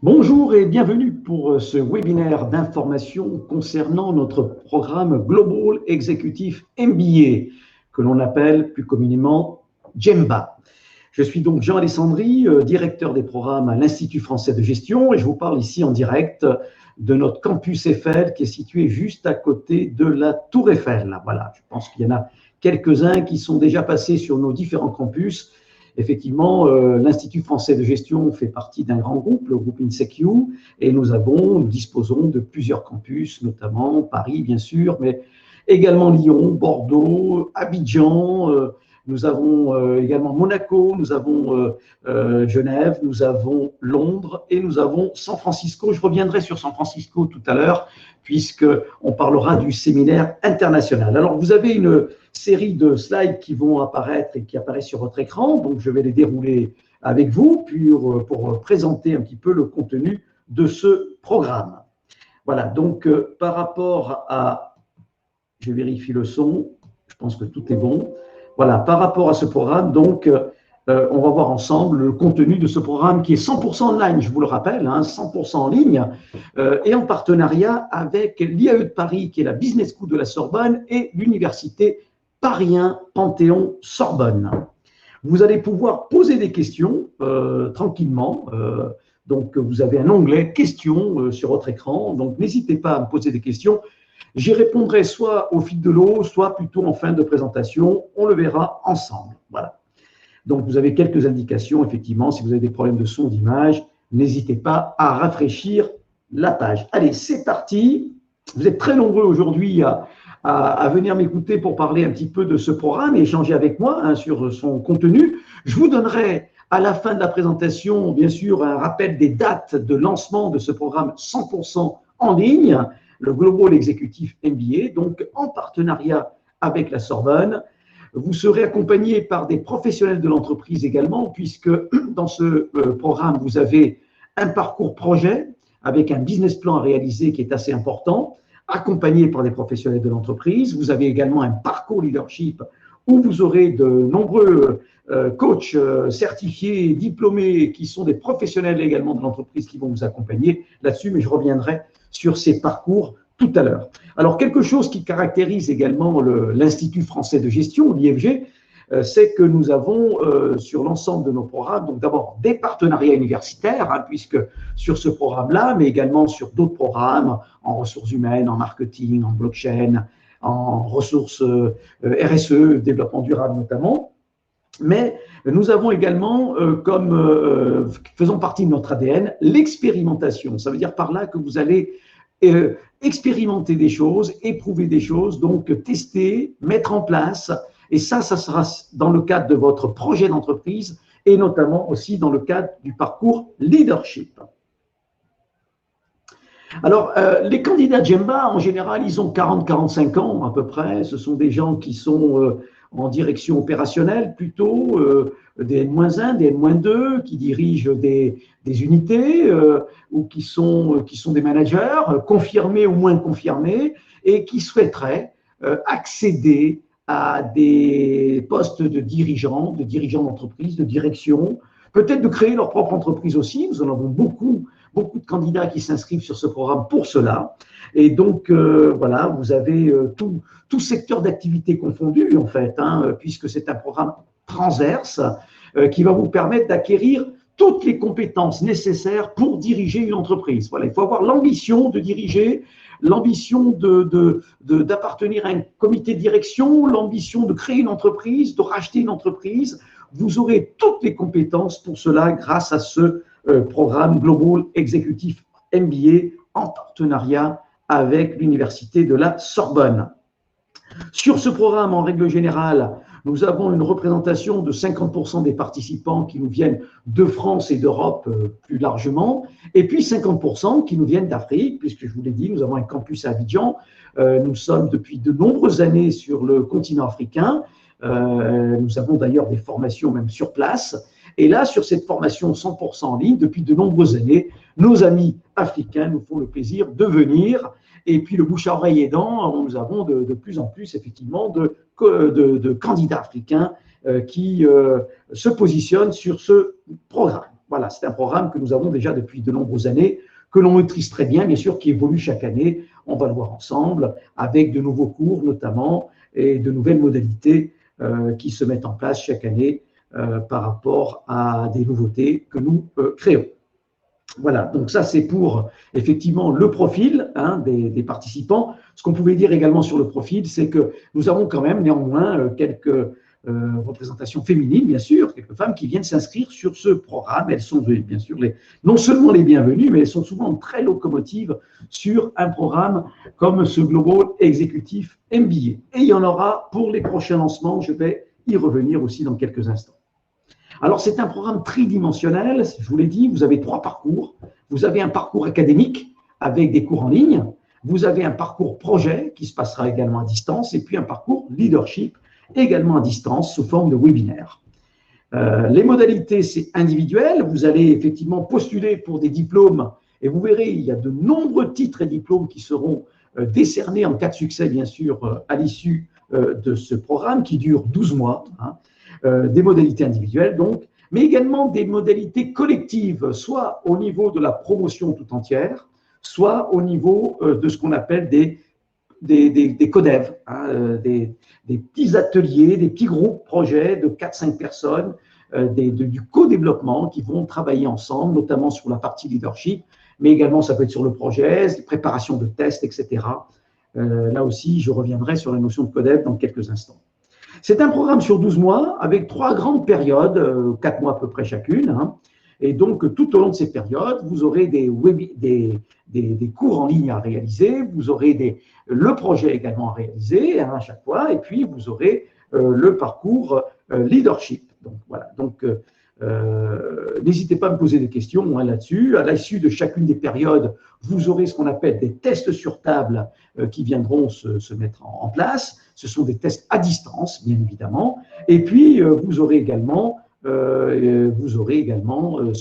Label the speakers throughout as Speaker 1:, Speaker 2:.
Speaker 1: Bonjour et bienvenue pour ce webinaire d'information concernant notre programme Global Executive MBA, que l'on appelle plus communément GEMBA. Je suis donc Jean Alessandri, directeur des programmes à l'Institut français de gestion, et je vous parle ici en direct de notre campus Eiffel qui est situé juste à côté de la Tour Eiffel. Voilà, je pense qu'il y en a quelques-uns qui sont déjà passés sur nos différents campus. Effectivement, l'Institut français de gestion fait partie d'un grand groupe, le groupe INSECU, et nous disposons de plusieurs campus, notamment Paris, bien sûr, mais également Lyon, Bordeaux, Abidjan. Nous avons également Monaco, nous avons Genève, nous avons Londres et nous avons San Francisco. Je reviendrai sur San Francisco tout à l'heure, puisqu'on parlera du séminaire international. Alors, vous avez une série de slides qui vont apparaître et qui apparaissent sur votre écran. Donc, je vais les dérouler avec vous pour présenter un petit peu le contenu de ce programme. Voilà, donc par rapport à… Je vérifie le son, je pense que tout est bon. Voilà, par rapport à ce programme, donc, on va voir ensemble le contenu de ce programme qui est 100% online, je vous le rappelle, 100% en ligne, et en partenariat avec l'IAE de Paris, qui est la Business School de la Sorbonne, et l'Université Paris 1 Panthéon-Sorbonne. Vous allez pouvoir poser des questions tranquillement. Donc, vous avez un onglet questions sur votre écran. Donc, n'hésitez pas à me poser des questions. J'y répondrai soit au fil de l'eau, soit plutôt en fin de présentation. On le verra ensemble. Voilà. Donc, vous avez quelques indications, effectivement. Si vous avez des problèmes de son, d'image, n'hésitez pas à rafraîchir la page. Allez, c'est parti. Vous êtes très nombreux aujourd'hui à venir m'écouter pour parler un petit peu de ce programme et échanger avec moi sur son contenu. Je vous donnerai à la fin de la présentation, bien sûr, un rappel des dates de lancement de ce programme 100% en ligne, le Global Executive MBA, donc en partenariat avec la Sorbonne. Vous serez accompagné par des professionnels de l'entreprise également, puisque dans ce programme, vous avez un parcours projet avec un business plan à réaliser qui est assez important, accompagné par des professionnels de l'entreprise. Vous avez également un parcours leadership où vous aurez de nombreux coachs certifiés, diplômés, qui sont des professionnels également de l'entreprise qui vont vous accompagner là-dessus, mais je reviendrai sur ces parcours tout à l'heure. Alors, quelque chose qui caractérise également l'Institut français de gestion, l'IFG, c'est que nous avons sur l'ensemble de nos programmes, donc d'abord des partenariats universitaires, puisque sur ce programme-là, mais également sur d'autres programmes en ressources humaines, en marketing, en blockchain, en ressources RSE, développement durable notamment. Mais nous avons également, comme faisant partie de notre ADN, l'expérimentation. Ça veut dire par là que vous allez expérimenter des choses, éprouver des choses, donc tester, mettre en place. Et ça sera dans le cadre de votre projet d'entreprise et notamment aussi dans le cadre du parcours leadership. Alors, les candidats GEMBA, en général, ils ont 40-45 ans à peu près. Ce sont des gens qui sont en direction opérationnelle plutôt, des N-1, des N-2, qui dirigent des unités ou qui sont des managers, confirmés ou moins confirmés, et qui souhaiteraient accéder à des postes de dirigeants d'entreprise, de direction, peut-être de créer leur propre entreprise aussi. Nous en avons beaucoup de candidats qui s'inscrivent sur ce programme pour cela. Et donc, voilà, vous avez tout secteur d'activité confondu, en fait, puisque c'est un programme transverse qui va vous permettre d'acquérir toutes les compétences nécessaires pour diriger une entreprise. Voilà, il faut avoir l'ambition de diriger, l'ambition d'appartenir à un comité de direction, l'ambition de créer une entreprise, de racheter une entreprise. Vous aurez toutes les compétences pour cela grâce à ce programme Global Executive MBA en partenariat avec l'Université de la Sorbonne. Sur ce programme, en règle générale, nous avons une représentation de 50% des participants qui nous viennent de France et d'Europe plus largement, et puis 50% qui nous viennent d'Afrique, puisque je vous l'ai dit, nous avons un campus à Abidjan. Nous sommes depuis de nombreuses années sur le continent africain. Nous avons d'ailleurs des formations même sur place. Et là, sur cette formation 100% en ligne, depuis de nombreuses années, nos amis africains nous font le plaisir de venir. Et puis, le bouche à oreille aidant, nous avons de plus en plus, effectivement, de candidats africains qui se positionnent sur ce programme. Voilà. Voilà, c'est un programme que nous avons déjà depuis de nombreuses années, que l'on maîtrise très bien, bien sûr, qui évolue chaque année. On va le voir ensemble, avec de nouveaux cours notamment, et de nouvelles modalités qui se mettent en place chaque année par rapport à des nouveautés que nous créons. Voilà, donc ça c'est pour effectivement le profil des participants. Ce qu'on pouvait dire également sur le profil, c'est que nous avons quand même néanmoins quelques représentations féminines, bien sûr, quelques femmes qui viennent s'inscrire sur ce programme. Elles sont bien sûr non seulement les bienvenues, mais elles sont souvent très locomotives sur un programme comme ce Global Executive MBA. Et il y en aura pour les prochains lancements, je vais y revenir aussi dans quelques instants. Alors, c'est un programme tridimensionnel, je vous l'ai dit, vous avez 3 parcours. Vous avez un parcours académique avec des cours en ligne, vous avez un parcours projet qui se passera également à distance, et puis un parcours leadership également à distance sous forme de webinaire. Les modalités, c'est individuel, vous allez effectivement postuler pour des diplômes, et vous verrez, il y a de nombreux titres et diplômes qui seront décernés en cas de succès, bien sûr, à l'issue de ce programme qui dure 12 mois. Des modalités individuelles donc, mais également des modalités collectives, soit au niveau de la promotion tout entière, soit au niveau de ce qu'on appelle des codev, des petits ateliers, des petits groupes projets de 4-5 personnes, du co-développement qui vont travailler ensemble, notamment sur la partie leadership, mais également ça peut être sur le projet, préparation de tests, etc. Là aussi, je reviendrai sur la notion de codev dans quelques instants. C'est un programme sur 12 mois avec 3 grandes périodes, 4 mois à peu près chacune. Et donc, tout au long de ces périodes, vous aurez des cours en ligne à réaliser, vous aurez le projet également à réaliser à chaque fois, et puis vous aurez le parcours leadership. Donc, voilà. Donc, n'hésitez pas à me poser des questions là-dessus. À l'issue de chacune des périodes, vous aurez ce qu'on appelle des tests sur table qui viendront se mettre en place. Ce sont des tests à distance, bien évidemment. Et puis, vous aurez également ce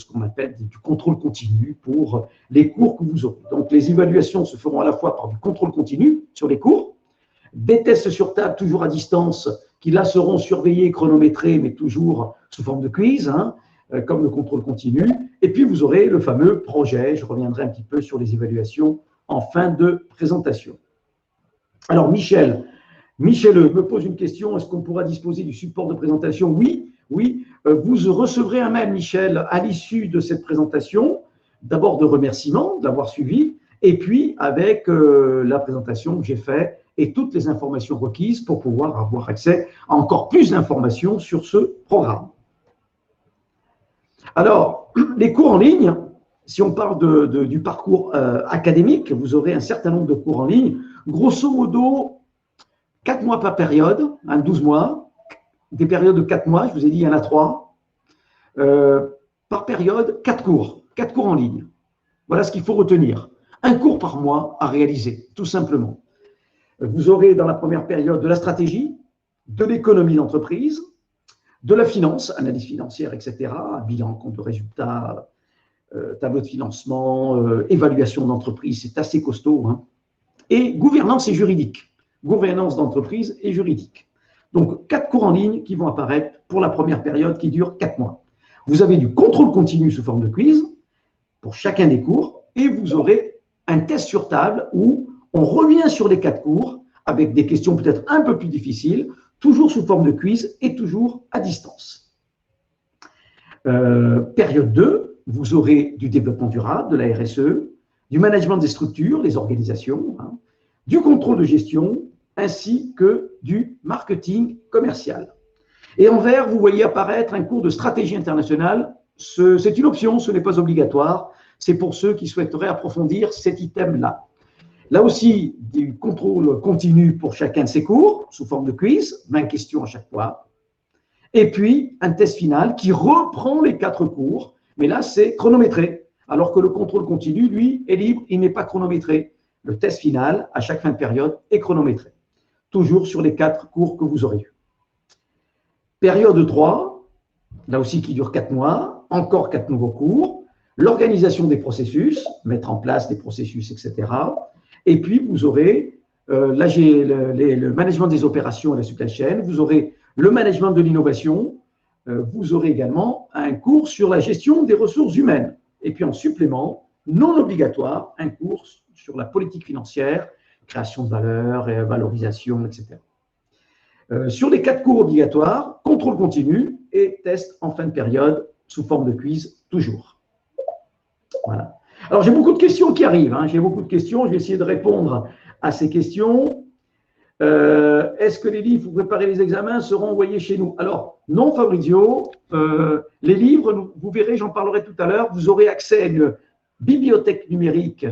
Speaker 1: qu'on appelle du contrôle continu pour les cours que vous aurez. Donc, les évaluations se feront à la fois par du contrôle continu sur les cours, des tests sur table toujours à distance qui là seront surveillés et chronométrés, mais toujours sous forme de quiz, comme le contrôle continu. Et puis, vous aurez le fameux projet. Je reviendrai un petit peu sur les évaluations en fin de présentation. Alors, Michel me pose une question. Est-ce qu'on pourra disposer du support de présentation? Oui. Vous recevrez un mail, Michel, à l'issue de cette présentation, d'abord de remerciements d'avoir suivi, et puis avec la présentation que j'ai faite et toutes les informations requises pour pouvoir avoir accès à encore plus d'informations sur ce programme. Alors, les cours en ligne, si on parle du parcours académique, vous aurez un certain nombre de cours en ligne, grosso modo 4 mois par période, 12 mois, des périodes de 4 mois, je vous ai dit, il y en a 3, par période, 4 cours en ligne. Voilà ce qu'il faut retenir. Un cours par mois à réaliser, tout simplement. Vous aurez dans la première période de la stratégie, de l'économie d'entreprise, de la finance, analyse financière, etc., bilan, compte de résultats, tableau de financement, évaluation d'entreprise, c'est assez costaud, et gouvernance et juridique, gouvernance d'entreprise et juridique. Donc, 4 cours en ligne qui vont apparaître pour la première période qui dure 4 mois. Vous avez du contrôle continu sous forme de quiz pour chacun des cours et vous aurez un test sur table où on revient sur les 4 cours avec des questions peut-être un peu plus difficiles, toujours sous forme de quiz et toujours à distance. Période 2, vous aurez du développement durable, de la RSE, du management des structures, des organisations, du contrôle de gestion, ainsi que du marketing commercial. Et en vert, vous voyez apparaître un cours de stratégie internationale. C'est une option, ce n'est pas obligatoire. C'est pour ceux qui souhaiteraient approfondir cet item-là. Là aussi, du contrôle continu pour chacun de ces cours, sous forme de quiz, 20 questions à chaque fois. Et puis, un test final qui reprend les 4 cours, mais là, c'est chronométré. Alors que le contrôle continu, lui, est libre, il n'est pas chronométré. Le test final, à chaque fin de période, est chronométré. Toujours sur les 4 cours que vous aurez eus. Période 3, là aussi qui dure 4 mois, encore 4 nouveaux cours, l'organisation des mettre en place des processus, etc. Et puis, vous aurez le management des opérations et la supply chain, vous aurez le management de l'innovation, vous aurez également un cours sur la gestion des ressources humaines. Et puis en supplément, non obligatoire, un cours sur la politique financière, création de valeur, valorisation, etc. Sur les 4 cours obligatoires, contrôle continu et test en fin de période sous forme de quiz, toujours. Voilà. Alors, j'ai beaucoup de questions qui arrivent. J'ai beaucoup de questions. Je vais essayer de répondre à ces questions. Est-ce que les livres pour préparer les examens seront envoyés chez nous? Alors, non, Fabrizio. Les livres, vous verrez, j'en parlerai tout à l'heure, vous aurez accès à une bibliothèque numérique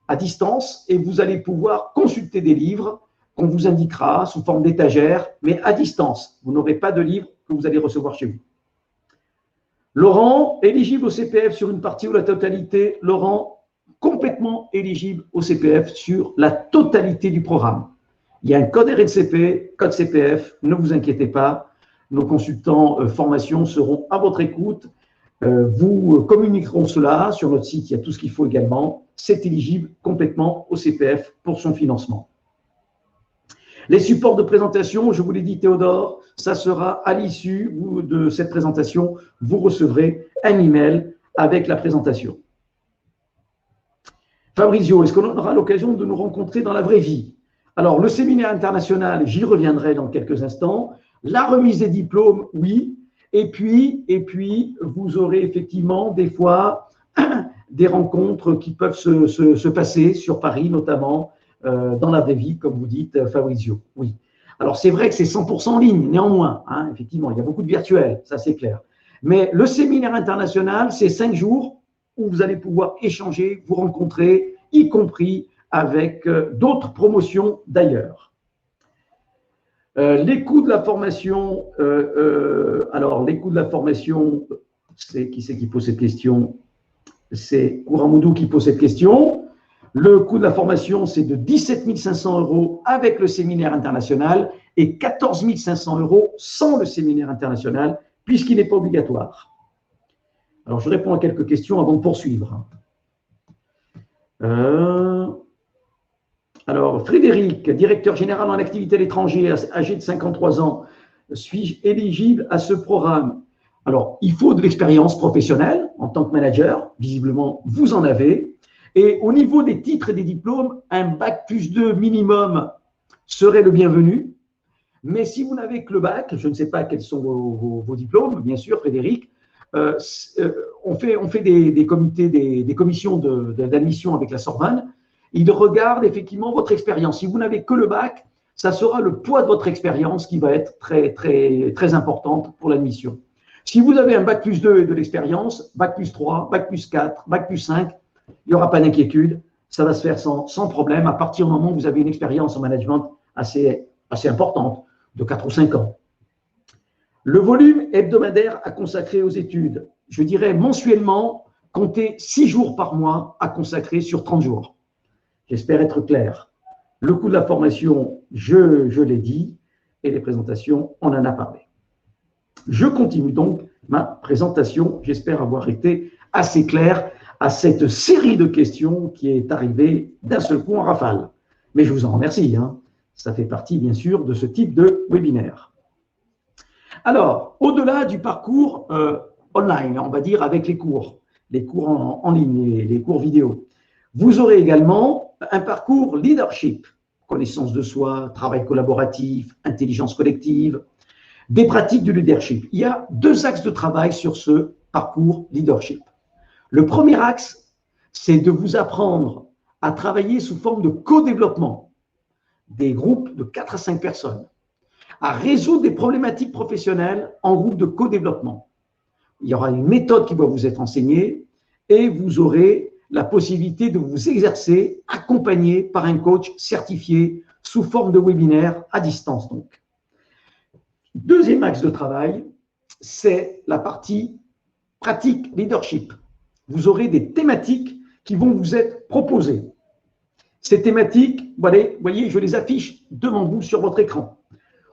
Speaker 1: à distance et vous allez pouvoir consulter des livres qu'on vous indiquera sous forme d'étagère, mais à distance. Vous n'aurez pas de livres que vous allez recevoir chez vous. Laurent, éligible au CPF sur une partie ou la totalité? Laurent, complètement éligible au CPF sur la totalité du programme. Il y a un code RNCP, code CPF, ne vous inquiétez pas. Nos consultants formation seront à votre écoute. Vous communiqueront cela sur notre site, il y a tout ce qu'il faut également. C'est éligible complètement au CPF pour son financement. Les supports de présentation, je vous l'ai dit Théodore, ça sera à l'issue de cette présentation, vous recevrez un email avec la présentation. Fabrizio, est-ce qu'on aura l'occasion de nous rencontrer dans la vraie vie? Alors, le séminaire international, j'y reviendrai dans quelques instants. La remise des diplômes, oui. Et puis, vous aurez effectivement des fois des rencontres qui peuvent se passer sur Paris notamment, dans la vraie vie, comme vous dites, Fabrizio. Oui. Alors, c'est vrai que c'est 100% en ligne, néanmoins. Effectivement, il y a beaucoup de virtuels, ça c'est clair. Mais le séminaire international, c'est 5 jours où vous allez pouvoir échanger, vous rencontrer, y compris avec d'autres promotions d'ailleurs. Les coûts de la formation, alors les coûts de la formation, c'est qui pose cette question? C'est Kouramoudou qui pose cette question. Le coût de la formation, c'est de 17 500 € avec le séminaire international et 14 500 € sans le séminaire international, puisqu'il n'est pas obligatoire. Alors, je réponds à quelques questions avant de poursuivre. Alors, Frédéric, directeur général en activité à l'étranger, âgé de 53 ans, suis-je éligible à ce programme? Alors, il faut de l'expérience professionnelle en tant que manager. Visiblement, vous en avez. Et au niveau des titres et des diplômes, un bac plus 2 minimum serait le bienvenu. Mais si vous n'avez que le bac, je ne sais pas quels sont vos diplômes, bien sûr, Frédéric, on fait des commissions d'admission avec la Sorbonne. Ils regardent effectivement votre expérience. Si vous n'avez que le bac, ça sera le poids de votre expérience qui va être très, très, très importante pour l'admission. Si vous avez un bac plus 2 et de l'expérience, bac plus 3, bac plus 4, bac plus 5, il n'y aura pas d'inquiétude, ça va se faire sans problème à partir du moment où vous avez une expérience en management assez importante, de 4 ou 5 ans. Le volume hebdomadaire à consacrer aux études, je dirais mensuellement, comptez 6 jours par mois à consacrer sur 30 jours. J'espère être clair. Le coût de la formation, je l'ai dit, et les présentations, on en a parlé. Je continue donc ma présentation. J'espère avoir été assez clair à cette série de questions qui est arrivée d'un seul coup en rafale. Mais je vous en remercie. Ça fait partie, bien sûr, de ce type de webinaire. Alors, au-delà du parcours online, on va dire avec les cours en ligne, les cours vidéo, vous aurez également un parcours leadership, connaissance de soi, travail collaboratif, intelligence collective, des pratiques du leadership. Il y a 2 axes de travail sur ce parcours leadership. Le premier axe, c'est de vous apprendre à travailler sous forme de co-développement, des groupes de 4 à 5 personnes, à résoudre des problématiques professionnelles en groupe de co-développement. Il y aura une méthode qui va vous être enseignée et vous aurez la possibilité de vous exercer accompagné par un coach certifié sous forme de webinaire à distance donc. Deuxième axe de travail, c'est la partie pratique leadership. Vous aurez des thématiques qui vont vous être proposées. Ces thématiques, vous voyez, je les affiche devant vous sur votre écran.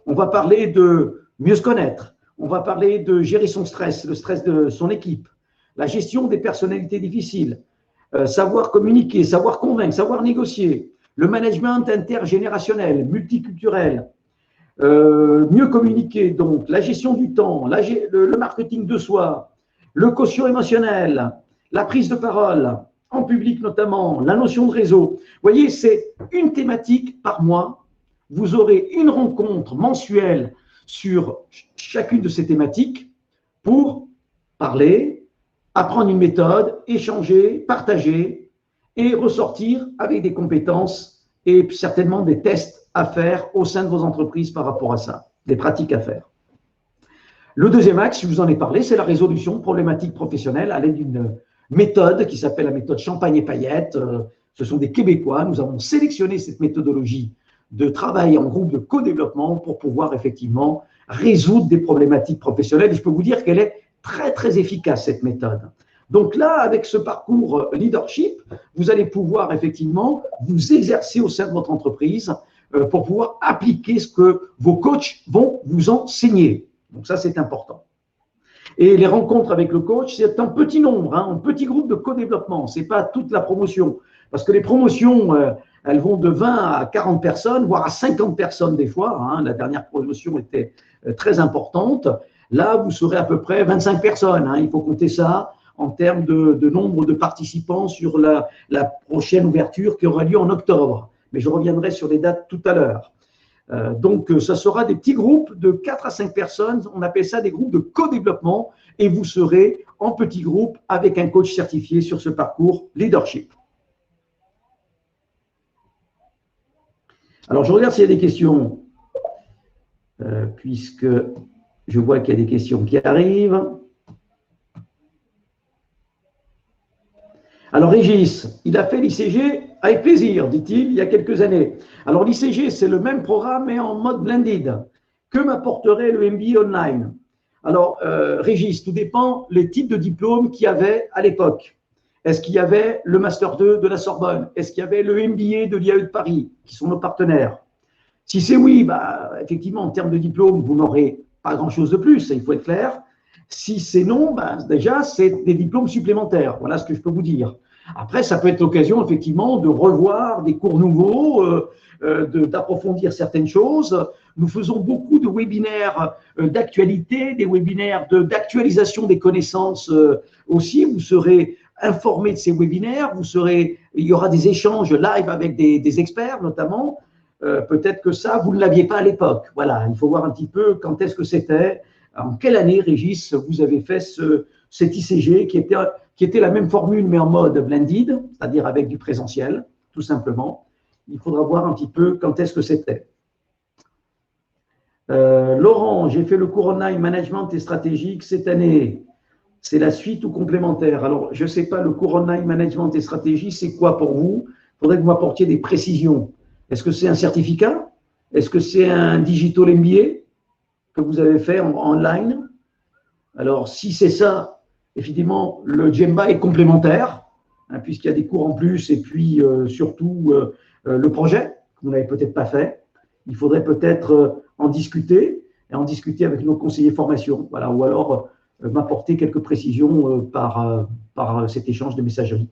Speaker 1: On va parler de mieux se connaître, on va parler de gérer son stress, le stress de son équipe, la gestion des personnalités difficiles, savoir communiquer, savoir convaincre, savoir négocier, le management intergénérationnel, multiculturel, Mieux communiquer, donc la gestion du temps, le marketing de soi, le quotient émotionnel, la prise de parole, en public notamment, la notion de réseau. Vous voyez, c'est une thématique par mois. Vous aurez une rencontre mensuelle sur chacune de ces thématiques pour parler, apprendre une méthode, échanger, partager et ressortir avec des compétences et certainement des tests à faire au sein de vos entreprises par rapport à ça, des pratiques à faire. Le deuxième axe, je vous en ai parlé, c'est la résolution de problématiques professionnelles à l'aide d'une méthode qui s'appelle la méthode Champagne et Paillettes. Ce sont des Québécois. Nous avons sélectionné cette méthodologie de travail en groupe de co-développement pour pouvoir effectivement résoudre des problématiques professionnelles. Et je peux vous dire qu'elle est très, très efficace, cette méthode. Donc là, avec ce parcours leadership, vous allez pouvoir effectivement vous exercer au sein de votre entreprise pour pouvoir appliquer ce que vos coachs vont vous enseigner. Donc ça, c'est important. Et les rencontres avec le coach, c'est un petit nombre, un petit groupe de co-développement. Ce n'est pas toute la promotion. Parce que les promotions, elles vont de 20 à 40 personnes, voire à 50 personnes des fois. La dernière promotion était très importante. Là, vous serez à peu près 25 personnes. Il faut compter ça en termes de nombre de participants sur la prochaine ouverture qui aura lieu en octobre. Mais je reviendrai sur les dates tout à l'heure. Donc, ça sera des petits groupes de 4 à 5 personnes. On appelle ça des groupes de co-développement. Et vous serez en petits groupes avec un coach certifié sur ce parcours leadership. Alors, je regarde s'il y a des questions, puisque je vois qu'il y a des questions qui arrivent. Alors, Régis, il a fait l'ICG avec plaisir, dit-il, il y a quelques années. Alors, l'ICG, c'est le même programme, mais en mode blended. Que m'apporterait le MBA online? Alors, Régis, tout dépend les types de diplômes qu'il y avait à l'époque. Est-ce qu'il y avait le Master 2 de la Sorbonne? Est-ce qu'il y avait le MBA de l'IAE de Paris, qui sont nos partenaires? Si c'est oui, effectivement, en termes de diplôme, vous n'aurez pas grand-chose de plus, il faut être clair. Si c'est non, déjà, c'est des diplômes supplémentaires. Voilà ce que je peux vous dire. Après, ça peut être l'occasion, effectivement, de revoir des cours nouveaux, d'approfondir certaines choses. Nous faisons beaucoup de webinaires d'actualité, des webinaires d'actualisation des connaissances aussi. Vous serez informé de ces webinaires. Il y aura des échanges live avec des experts, notamment. Peut-être que ça, vous ne l'aviez pas à l'époque. Voilà, il faut voir un petit peu quand est-ce que c'était. En quelle année, Régis, vous avez fait cet ICG qui était la même formule, mais en mode blended, c'est-à-dire avec du présentiel, tout simplement. Il faudra voir un petit peu quand est-ce que c'était. Laurent, j'ai fait le cours online management et stratégique cette année. C'est la suite ou complémentaire? Alors, je ne sais pas, le cours online management et stratégie, c'est quoi pour vous? Il faudrait que vous m'apportiez des précisions. Est-ce que c'est un certificat? Est-ce que c'est un digital MBA que vous avez fait en ligne? Alors, si c'est ça, effectivement, le Gemba est complémentaire, puisqu'il y a des cours en plus, et puis surtout le projet, que vous n'avez peut-être pas fait. Il faudrait peut-être en discuter, et en discuter avec nos conseillers formation, voilà, ou alors m'apporter quelques précisions par cet échange de messagerie.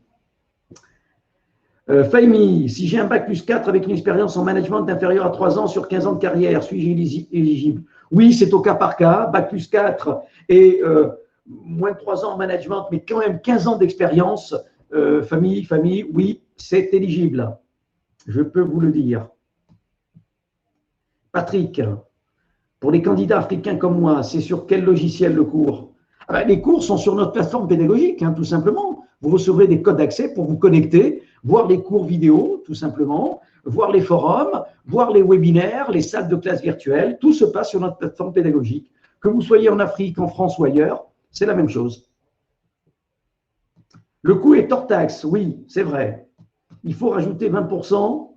Speaker 1: Fahimi, si j'ai un bac plus 4 avec une expérience en management inférieure à 3 ans sur 15 ans de carrière, suis-je éligible? Oui, c'est au cas par cas. Bac plus 4 et moins de 3 ans en management, mais quand même 15 ans d'expérience, famille, oui, c'est éligible. Je peux vous le dire. Patrick, pour les candidats africains comme moi, c'est sur quel logiciel le cours? Les cours sont sur notre plateforme pédagogique, tout simplement. Vous recevrez des codes d'accès pour vous connecter, voir les cours vidéo, tout simplement, voir les forums, voir les webinaires, les salles de classe virtuelles. Tout se passe sur notre plateforme pédagogique. Que vous soyez en Afrique, en France ou ailleurs, c'est la même chose. Le coût est hors taxe, oui, c'est vrai. Il faut rajouter 20%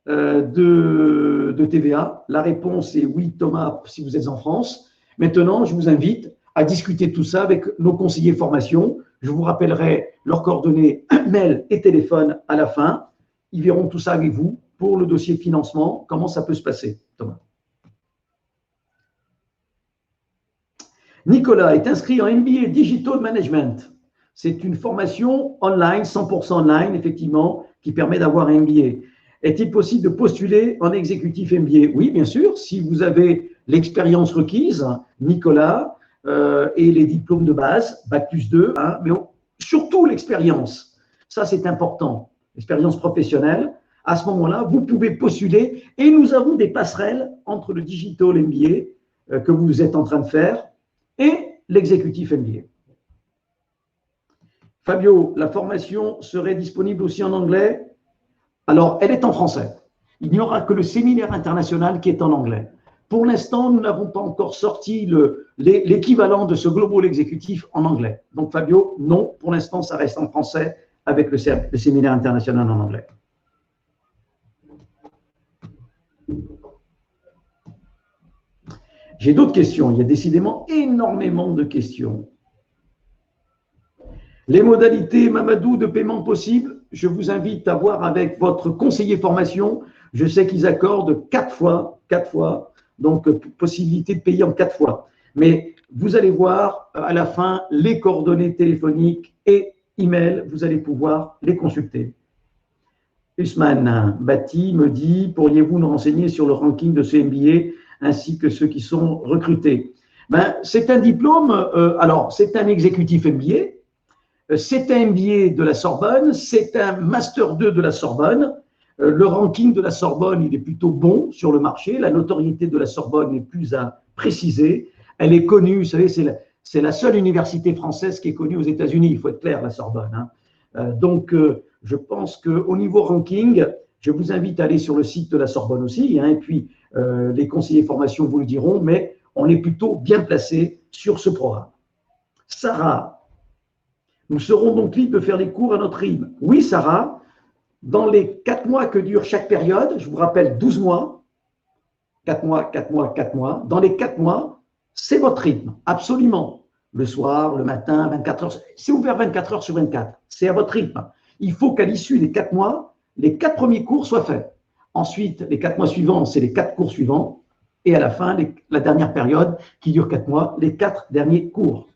Speaker 1: de TVA. La réponse est oui, Thomas, si vous êtes en France. Maintenant, je vous invite à discuter de tout ça avec nos conseillers formation. Je vous rappellerai leurs coordonnées, mail et téléphone à la fin. Ils verront tout ça avec vous pour le dossier de financement, comment ça peut se passer, Thomas. Nicolas est inscrit en MBA Digital Management. C'est une formation online, 100% online, effectivement, qui permet d'avoir un MBA. Est-il possible de postuler en exécutif MBA? Oui, bien sûr, si vous avez l'expérience requise, Nicolas, et les diplômes de base, Bac+2, hein, mais surtout l'expérience. Ça, c'est important, l'expérience professionnelle. À ce moment-là, vous pouvez postuler et nous avons des passerelles entre le Digital MBA que vous êtes en train de faire et l'exécutif MBA. Fabio, la formation serait disponible aussi en anglais? Alors, elle est en français. Il n'y aura que le séminaire international qui est en anglais. Pour l'instant, nous n'avons pas encore sorti l'équivalent de ce Global Exécutif en anglais. Donc, Fabio, non, pour l'instant, ça reste en français avec le séminaire international en anglais. J'ai d'autres questions. Il y a décidément énormément de questions. Les modalités, Mamadou, de paiement possibles, je vous invite à voir avec votre conseiller formation. Je sais qu'ils accordent 4 fois, donc possibilité de payer en 4 fois. Mais vous allez voir à la fin les coordonnées téléphoniques et email, vous allez pouvoir les consulter. Usman Bati me dit, pourriez-vous nous renseigner sur le ranking de ce MBA ainsi que ceux qui sont recrutés? C'est un diplôme, alors c'est un exécutif MBA, c'est un MBA de la Sorbonne, c'est un Master 2 de la Sorbonne. Le ranking de la Sorbonne, il est plutôt bon sur le marché. La notoriété de la Sorbonne est plus à préciser. Elle est connue, vous savez, c'est la seule université française qui est connue aux États-Unis. Il faut être clair, la Sorbonne, hein. Donc, je pense qu'au niveau ranking, je vous invite à aller sur le site de la Sorbonne aussi, hein, et puis les conseillers formation vous le diront, mais on est plutôt bien placé sur ce programme. Sarah, nous serons donc libres de faire les cours à notre rythme. Oui, Sarah, dans les 4 mois que dure chaque période, je vous rappelle 12 mois, 4 mois, 4 mois, 4 mois, dans les 4 mois, c'est votre rythme, absolument. Le soir, le matin, 24 heures, c'est ouvert 24 heures sur 24, c'est à votre rythme. Il faut qu'à l'issue des 4 mois, les 4 premiers cours soient faits. Ensuite, les 4 mois suivants, c'est les 4 cours suivants. Et à la fin, la dernière période qui dure 4 mois, les 4 derniers cours.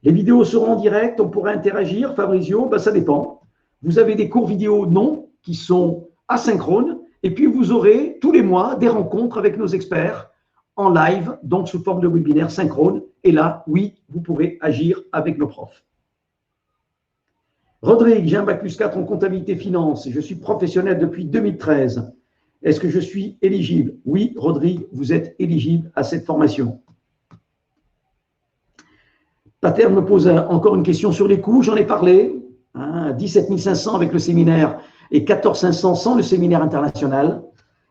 Speaker 1: Les vidéos seront en direct, on pourra interagir. Fabrizio, ça dépend. Vous avez des cours vidéo non, qui sont asynchrones. Et puis, vous aurez tous les mois des rencontres avec nos experts en live, donc sous forme de webinaire synchrone. Et là, oui, vous pourrez agir avec nos profs. Rodrigue, j'ai un Bac+4 en comptabilité finance et je suis professionnel depuis 2013. Est-ce que je suis éligible? Oui, Rodrigue, vous êtes éligible à cette formation. Pater me pose encore une question sur les coûts, j'en ai parlé. 17 500 avec le séminaire et 14 500 sans le séminaire international.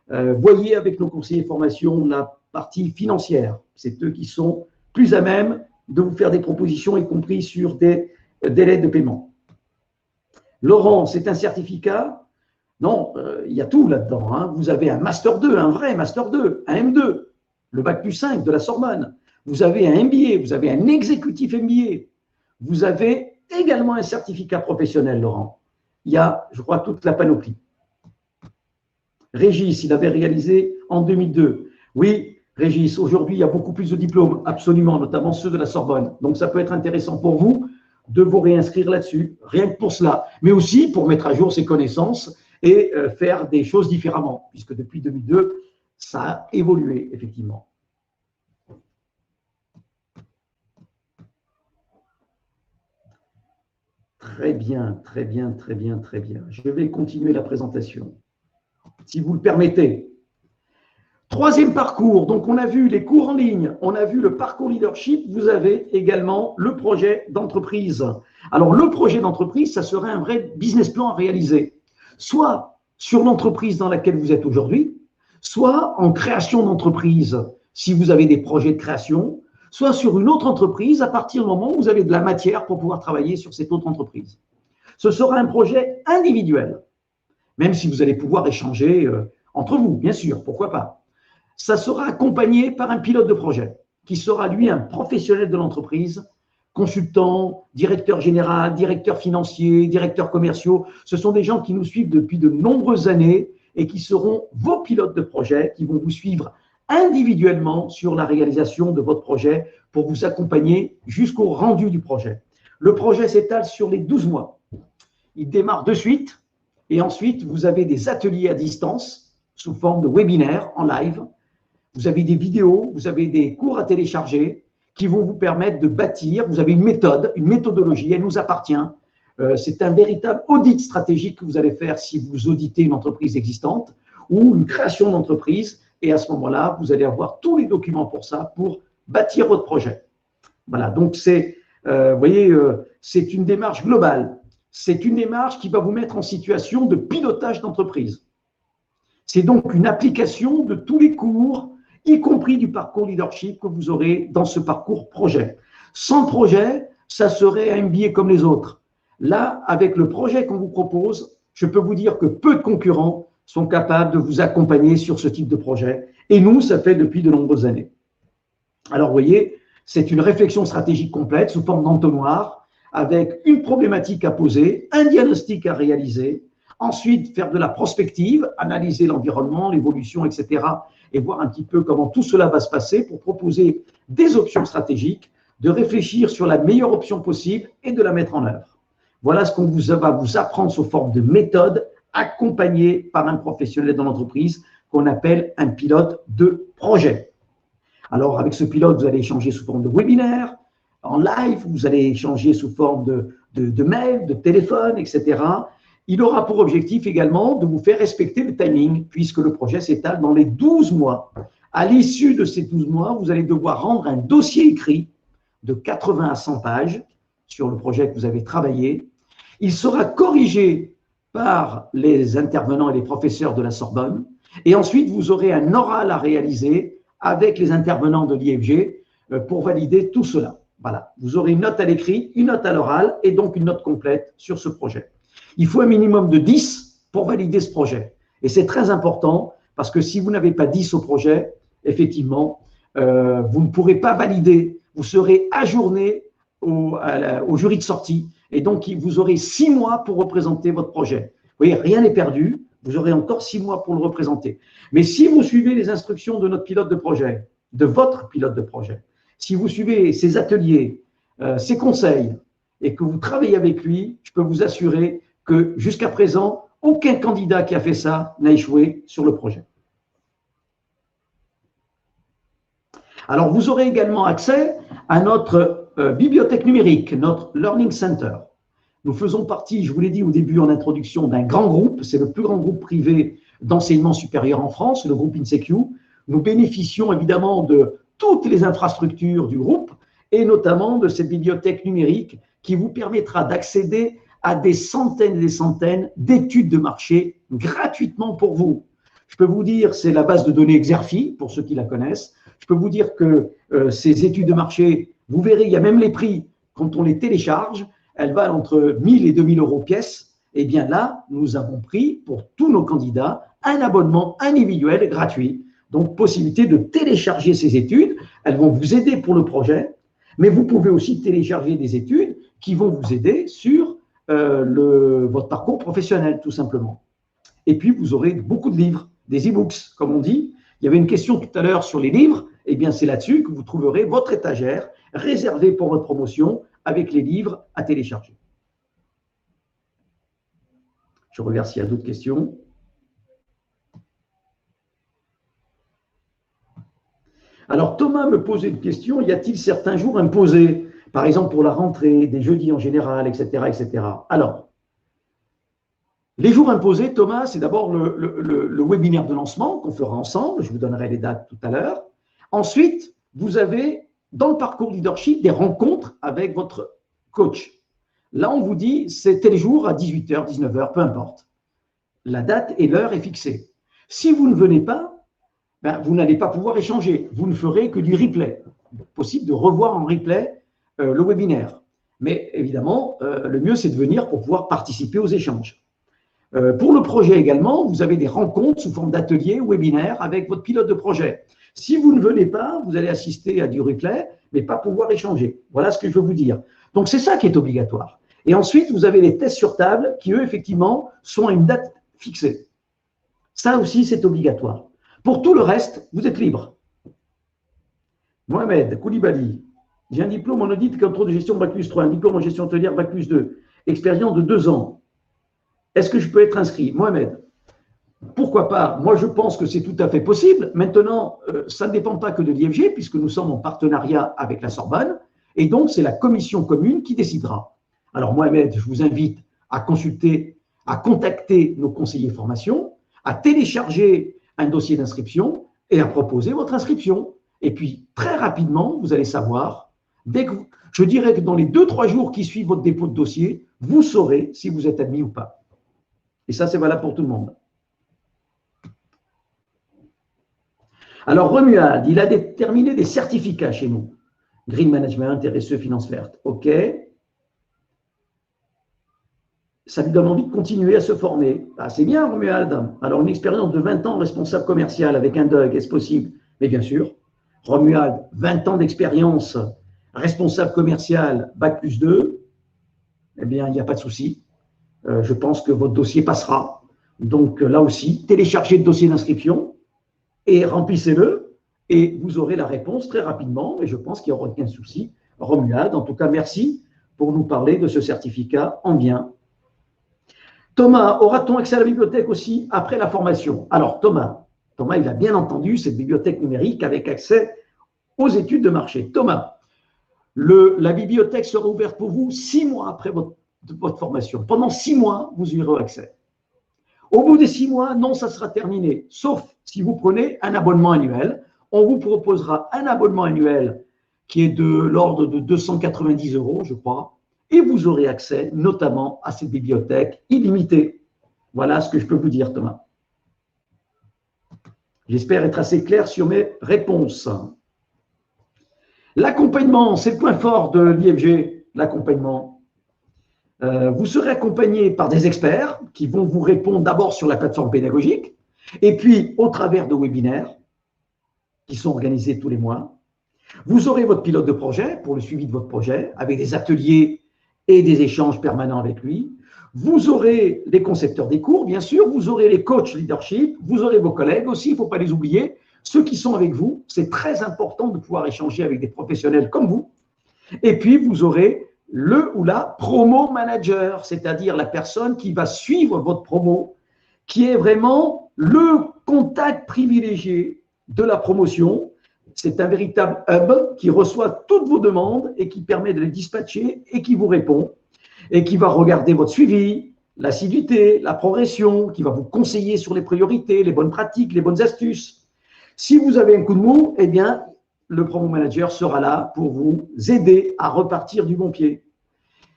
Speaker 1: Voyez avec nos conseillers formation la partie financière. C'est eux qui sont plus à même de vous faire des propositions, y compris sur des délais de paiement. Laurent, c'est un certificat? Non, il y a tout là-dedans, hein. Vous avez un Master 2, un vrai Master 2, un M2, le Bac+5 de la Sorbonne. Vous avez un MBA, vous avez un exécutif MBA. Vous avez également un certificat professionnel, Laurent. Il y a, je crois, toute la panoplie. Régis, il avait réalisé en 2002. Oui, Régis, aujourd'hui, il y a beaucoup plus de diplômes, absolument, notamment ceux de la Sorbonne. Donc, ça peut être intéressant pour vous de vous réinscrire là-dessus, rien que pour cela, mais aussi pour mettre à jour ses connaissances et faire des choses différemment, puisque depuis 2002, ça a évolué, effectivement. Très bien, très bien, très bien, très bien. Je vais continuer la présentation, si vous le permettez. Troisième parcours, donc on a vu les cours en ligne, on a vu le parcours leadership, vous avez également le projet d'entreprise. Alors le projet d'entreprise, ça serait un vrai business plan à réaliser, soit sur l'entreprise dans laquelle vous êtes aujourd'hui, soit en création d'entreprise, si vous avez des projets de création, soit sur une autre entreprise à partir du moment où vous avez de la matière pour pouvoir travailler sur cette autre entreprise. Ce sera un projet individuel, même si vous allez pouvoir échanger entre vous, bien sûr, pourquoi pas. Ça sera accompagné par un pilote de projet qui sera, lui, un professionnel de l'entreprise, consultant, directeur général, directeur financier, directeurs commerciaux. Ce sont des gens qui nous suivent depuis de nombreuses années et qui seront vos pilotes de projet, qui vont vous suivre individuellement sur la réalisation de votre projet pour vous accompagner jusqu'au rendu du projet. Le projet s'étale sur les 12 mois. Il démarre de suite Et ensuite, vous avez des ateliers à distance sous forme de webinaires en live. Vous avez des vidéos, vous avez des cours à télécharger qui vont vous permettre de bâtir. Vous avez une méthode, une méthodologie, elle nous appartient. C'est un véritable audit stratégique que vous allez faire si vous auditez une entreprise existante ou une création d'entreprise. Et à ce moment-là, vous allez avoir tous les documents pour ça, pour bâtir votre projet. Voilà, donc c'est, vous voyez, c'est une démarche globale. C'est une démarche qui va vous mettre en situation de pilotage d'entreprise. C'est donc une application de tous les cours, y compris du parcours leadership que vous aurez dans ce parcours projet. Sans projet, ça serait un MBA comme les autres. Là, avec le projet qu'on vous propose, je peux vous dire que peu de concurrents sont capables de vous accompagner sur ce type de projet. Et nous, ça fait depuis de nombreuses années. Alors, vous voyez, c'est une réflexion stratégique complète sous forme d'entonnoir, avec une problématique à poser, un diagnostic à réaliser, ensuite faire de la prospective, analyser l'environnement, l'évolution, etc. et voir un petit peu comment tout cela va se passer pour proposer des options stratégiques, de réfléchir sur la meilleure option possible et de la mettre en œuvre. Voilà ce qu'on va vous apprendre sous forme de méthode accompagnée par un professionnel dans l'entreprise qu'on appelle un pilote de projet. Alors, avec ce pilote, vous allez échanger sous forme de webinaire, en live, vous allez échanger sous forme de mail, de téléphone, etc. Il aura pour objectif également de vous faire respecter le timing, puisque le projet s'étale dans les 12 mois. À l'issue de ces 12 mois, vous allez devoir rendre un dossier écrit de 80 à 100 pages sur le projet que vous avez travaillé. Il sera corrigé par les intervenants et les professeurs de la Sorbonne. Et ensuite, vous aurez un oral à réaliser avec les intervenants de l'IFG pour valider tout cela. Voilà, vous aurez une note à l'écrit, une note à l'oral et donc une note complète sur ce projet. Il faut un minimum de 10 pour valider ce projet. Et c'est très important parce que si vous n'avez pas 10 au projet, effectivement, vous ne pourrez pas valider. Vous serez ajourné au jury de sortie et donc vous aurez 6 mois pour représenter votre projet. Vous voyez, rien n'est perdu. Vous aurez encore 6 mois pour le représenter. Mais si vous suivez les instructions de notre pilote de projet, de votre pilote de projet, si vous suivez ses ateliers, ses conseils et que vous travaillez avec lui, je peux vous assurer que jusqu'à présent, aucun candidat qui a fait ça n'a échoué sur le projet. Alors, vous aurez également accès à notre bibliothèque numérique, notre Learning Center. Nous faisons partie, je vous l'ai dit au début en introduction, d'un grand groupe. C'est le plus grand groupe privé d'enseignement supérieur en France, le groupe INSECU. Nous bénéficions évidemment de toutes les infrastructures du groupe et notamment de cette bibliothèque numérique qui vous permettra d'accéder à des centaines et des centaines d'études de marché gratuitement pour vous. Je peux vous dire, c'est la base de données Xerfi, pour ceux qui la connaissent. Je peux vous dire que ces études de marché, vous verrez, il y a même les prix quand on les télécharge. Elles valent entre 1 000 et 2 000 euros pièce. Et bien là, nous avons pris pour tous nos candidats un abonnement individuel gratuit. Donc, possibilité de télécharger ces études. Elles vont vous aider pour le projet, mais vous pouvez aussi télécharger des études qui vont vous aider sur votre parcours professionnel, tout simplement. Et puis, vous aurez beaucoup de livres, des e-books, comme on dit. Il y avait une question tout à l'heure sur les livres. Eh bien, c'est là-dessus que vous trouverez votre étagère réservée pour votre promotion avec les livres à télécharger. Je regarde s'il y a d'autres questions. Alors, Thomas me posait une question, y a-t-il certains jours imposés, par exemple pour la rentrée, des jeudis en général, etc., etc. Alors, les jours imposés, Thomas, c'est d'abord le webinaire de lancement qu'on fera ensemble, je vous donnerai les dates tout à l'heure. Ensuite, vous avez, dans le parcours leadership, des rencontres avec votre coach. Là, on vous dit, c'est tel jour à 18h, 19h, peu importe. La date et l'heure est fixée. Si vous ne venez pas, ben, vous n'allez pas pouvoir échanger. Vous ne ferez que du replay. Possible de revoir en replay le webinaire. Mais évidemment, le mieux, c'est de venir pour pouvoir participer aux échanges. Pour le projet également, vous avez des rencontres sous forme d'ateliers, webinaires avec votre pilote de projet. Si vous ne venez pas, vous allez assister à du replay, mais pas pouvoir échanger. Voilà ce que je veux vous dire. Donc, c'est ça qui est obligatoire. Et ensuite, vous avez les tests sur table qui, eux, effectivement, sont à une date fixée. Ça aussi, c'est obligatoire. Pour tout le reste, vous êtes libre. Mohamed Koulibaly, j'ai un diplôme en audit et contrôle de gestion Bac+3, un diplôme en gestion hôtelière Bac+2, expérience de 2 ans. Est-ce que je peux être inscrit? Mohamed, pourquoi pas? Moi, je pense que c'est tout à fait possible. Maintenant, ça ne dépend pas que de l'IFG, puisque nous sommes en partenariat avec la Sorbonne, et donc c'est la commission commune qui décidera. Alors, Mohamed, je vous invite à consulter, à contacter nos conseillers formation, à télécharger un dossier d'inscription et à proposer votre inscription. Et puis, très rapidement, vous allez savoir, je dirais que dans les 2-3 jours qui suivent votre dépôt de dossier, vous saurez si vous êtes admis ou pas. Et ça, c'est valable pour tout le monde. Alors, Romuald, il a déterminé des certificats chez nous. Green Management, RSE, Finance Verte. OK. Ça lui donne envie de continuer à se former. Ah, c'est bien, Romuald. Alors, une expérience de 20 ans responsable commercial avec un DUG, est-ce possible? Mais bien sûr. Romuald, 20 ans d'expérience responsable commercial, Bac plus 2. Eh bien, il n'y a pas de souci. Je pense que votre dossier passera. Donc, là aussi, téléchargez le dossier d'inscription et remplissez-le et vous aurez la réponse très rapidement. Et je pense qu'il n'y aura aucun souci. Romuald, en tout cas, merci pour nous parler de ce certificat en bien. Thomas, aura-t-on accès à la bibliothèque aussi après la formation? Alors, Thomas, il a bien entendu cette bibliothèque numérique avec accès aux études de marché. Thomas, la bibliothèque sera ouverte pour vous 6 mois après votre formation. Pendant 6 mois, vous y aurez accès. Au bout des 6 mois, non, ça sera terminé, sauf si vous prenez un abonnement annuel. On vous proposera un abonnement annuel qui est de l'ordre de 290 €, je crois, et vous aurez accès notamment à cette bibliothèque illimitée. Voilà ce que je peux vous dire, Thomas. J'espère être assez clair sur mes réponses. L'accompagnement, c'est le point fort de l'IFG, l'accompagnement. Vous serez accompagné par des experts qui vont vous répondre d'abord sur la plateforme pédagogique et puis au travers de webinaires qui sont organisés tous les mois. Vous aurez votre pilote de projet pour le suivi de votre projet avec des ateliers et des échanges permanents avec lui. Vous aurez les concepteurs des cours, bien sûr. Vous aurez les coachs leadership. Vous aurez vos collègues aussi, il ne faut pas les oublier. Ceux qui sont avec vous, c'est très important de pouvoir échanger avec des professionnels comme vous. Et puis, vous aurez le ou la promo manager, c'est-à-dire la personne qui va suivre votre promo, qui est vraiment le contact privilégié de la promotion. C'est un véritable hub qui reçoit toutes vos demandes et qui permet de les dispatcher et qui vous répond et qui va regarder votre suivi, l'assiduité, la progression, qui va vous conseiller sur les priorités, les bonnes pratiques, les bonnes astuces. Si vous avez un coup de mou, eh bien, le promo manager sera là pour vous aider à repartir du bon pied.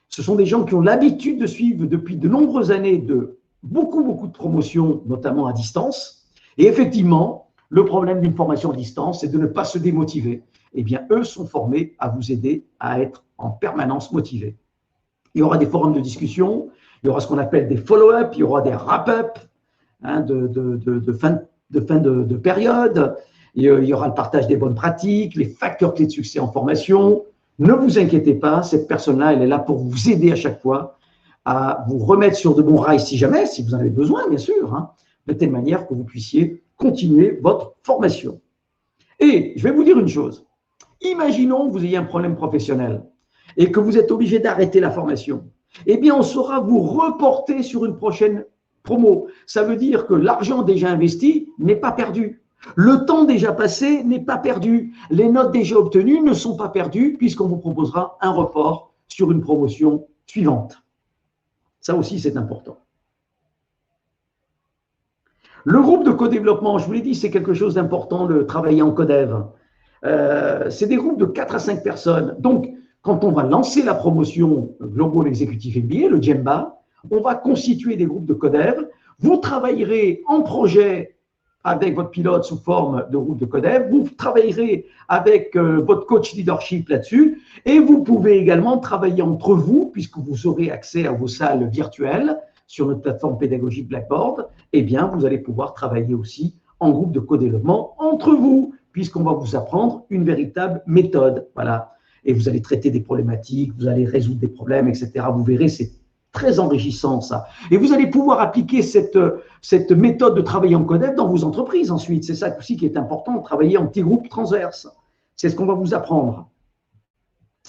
Speaker 1: Ce sont des gens qui ont l'habitude de suivre depuis de nombreuses années beaucoup de promotions, notamment à distance. Et effectivement, le problème d'une formation à distance, c'est de ne pas se démotiver. Eh bien, eux sont formés à vous aider à être en permanence motivés. Il y aura des forums de discussion, il y aura ce qu'on appelle des follow-up, il y aura des wrap-up de fin de période, il y aura le partage des bonnes pratiques, les facteurs clés de succès en formation. Ne vous inquiétez pas, cette personne-là, elle est là pour vous aider à chaque fois à vous remettre sur de bons rails si jamais, si vous en avez besoin, bien sûr, de telle manière que vous puissiez continuer votre formation. Et je vais vous dire une chose. Imaginons que vous ayez un problème professionnel et que vous êtes obligé d'arrêter la formation. Eh bien, on saura vous reporter sur une prochaine promo. Ça veut dire que l'argent déjà investi n'est pas perdu. Le temps déjà passé n'est pas perdu. Les notes déjà obtenues ne sont pas perdues puisqu'on vous proposera un report sur une promotion suivante. Ça aussi, c'est important. Le groupe de co-développement, je vous l'ai dit, c'est quelque chose d'important de travailler en codev. C'est des groupes de 4 à 5 personnes. Donc, quand on va lancer la promotion Global Executive MBA, le GEMBA, on va constituer des groupes de codev. Vous travaillerez en projet avec votre pilote sous forme de groupe de codev. Vous travaillerez avec votre coach leadership là-dessus. Et vous pouvez également travailler entre vous, puisque vous aurez accès à vos salles virtuelles sur notre plateforme pédagogique Blackboard. Eh bien, vous allez pouvoir travailler aussi en groupe de co-développement entre vous, puisqu'on va vous apprendre une véritable méthode. Voilà. Et vous allez traiter des problématiques, vous allez résoudre des problèmes, etc. Vous verrez, c'est très enrichissant, ça. Et vous allez pouvoir appliquer cette méthode de travailler en codev dans vos entreprises ensuite. C'est ça aussi qui est important, travailler en petits groupes transverses. C'est ce qu'on va vous apprendre.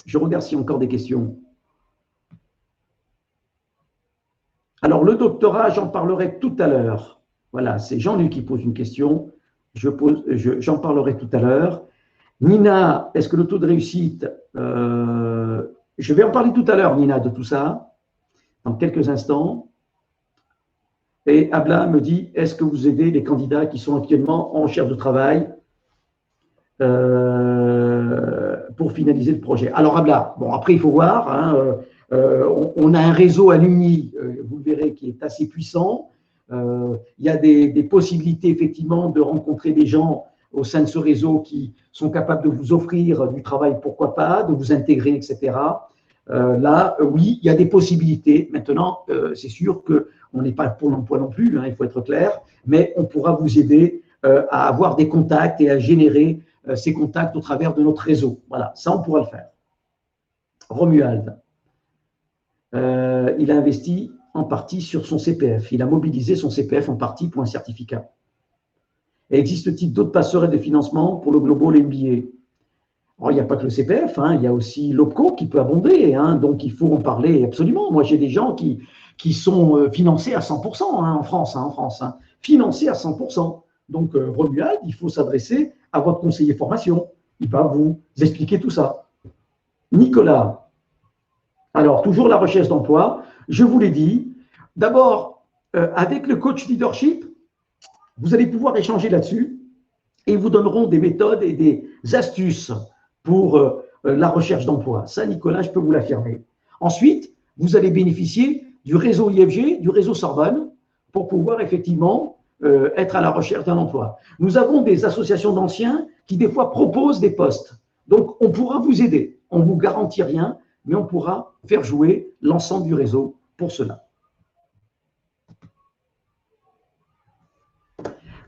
Speaker 1: Je regarde s'il y a encore des questions. Alors, le doctorat, j'en parlerai tout à l'heure. Voilà, c'est Jean-Luc qui pose une question. J'en parlerai tout à l'heure. Nina, est-ce que le taux de réussite… je vais en parler tout à l'heure, Nina, de tout ça, dans quelques instants. Et Abla me dit, est-ce que vous aidez les candidats qui sont actuellement en recherche de travail pour finaliser le projet? Alors, Abla, bon, après, il faut voir, hein, on a un réseau alumni, vous le verrez, qui est assez puissant. Il y a des possibilités, effectivement, de rencontrer des gens au sein de ce réseau qui sont capables de vous offrir du travail, pourquoi pas, de vous intégrer, etc. Là, oui, il y a des possibilités. Maintenant, c'est sûr qu'on n'est pas pour l'emploi non plus, hein, il faut être clair, mais on pourra vous aider à avoir des contacts et à générer ces contacts au travers de notre réseau. Voilà, ça, on pourra le faire. Romuald, il a investi en partie sur son CPF. Il a mobilisé son CPF en partie pour un certificat. Et existe-t-il d'autres passerelles de financement pour le Global MBA? Alors, il n'y a pas que le CPF, hein, il y a aussi l'OPCO qui peut abonder, hein, donc il faut en parler absolument. Moi, j'ai des gens qui sont financés à 100% hein, en France, hein, financés à 100%. Donc, Romuald, il faut s'adresser à votre conseiller formation. Il va vous expliquer tout ça. Nicolas, alors, toujours la recherche d'emploi, je vous l'ai dit. D'abord, avec le coach leadership, vous allez pouvoir échanger là-dessus et ils vous donneront des méthodes et des astuces pour la recherche d'emploi. Ça, Nicolas, je peux vous l'affirmer. Ensuite, vous allez bénéficier du réseau IFG, du réseau Sorbonne, pour pouvoir effectivement être à la recherche d'un emploi. Nous avons des associations d'anciens qui, des fois, proposent des postes. Donc, on pourra vous aider. On ne vous garantit rien, mais on pourra faire jouer l'ensemble du réseau pour cela.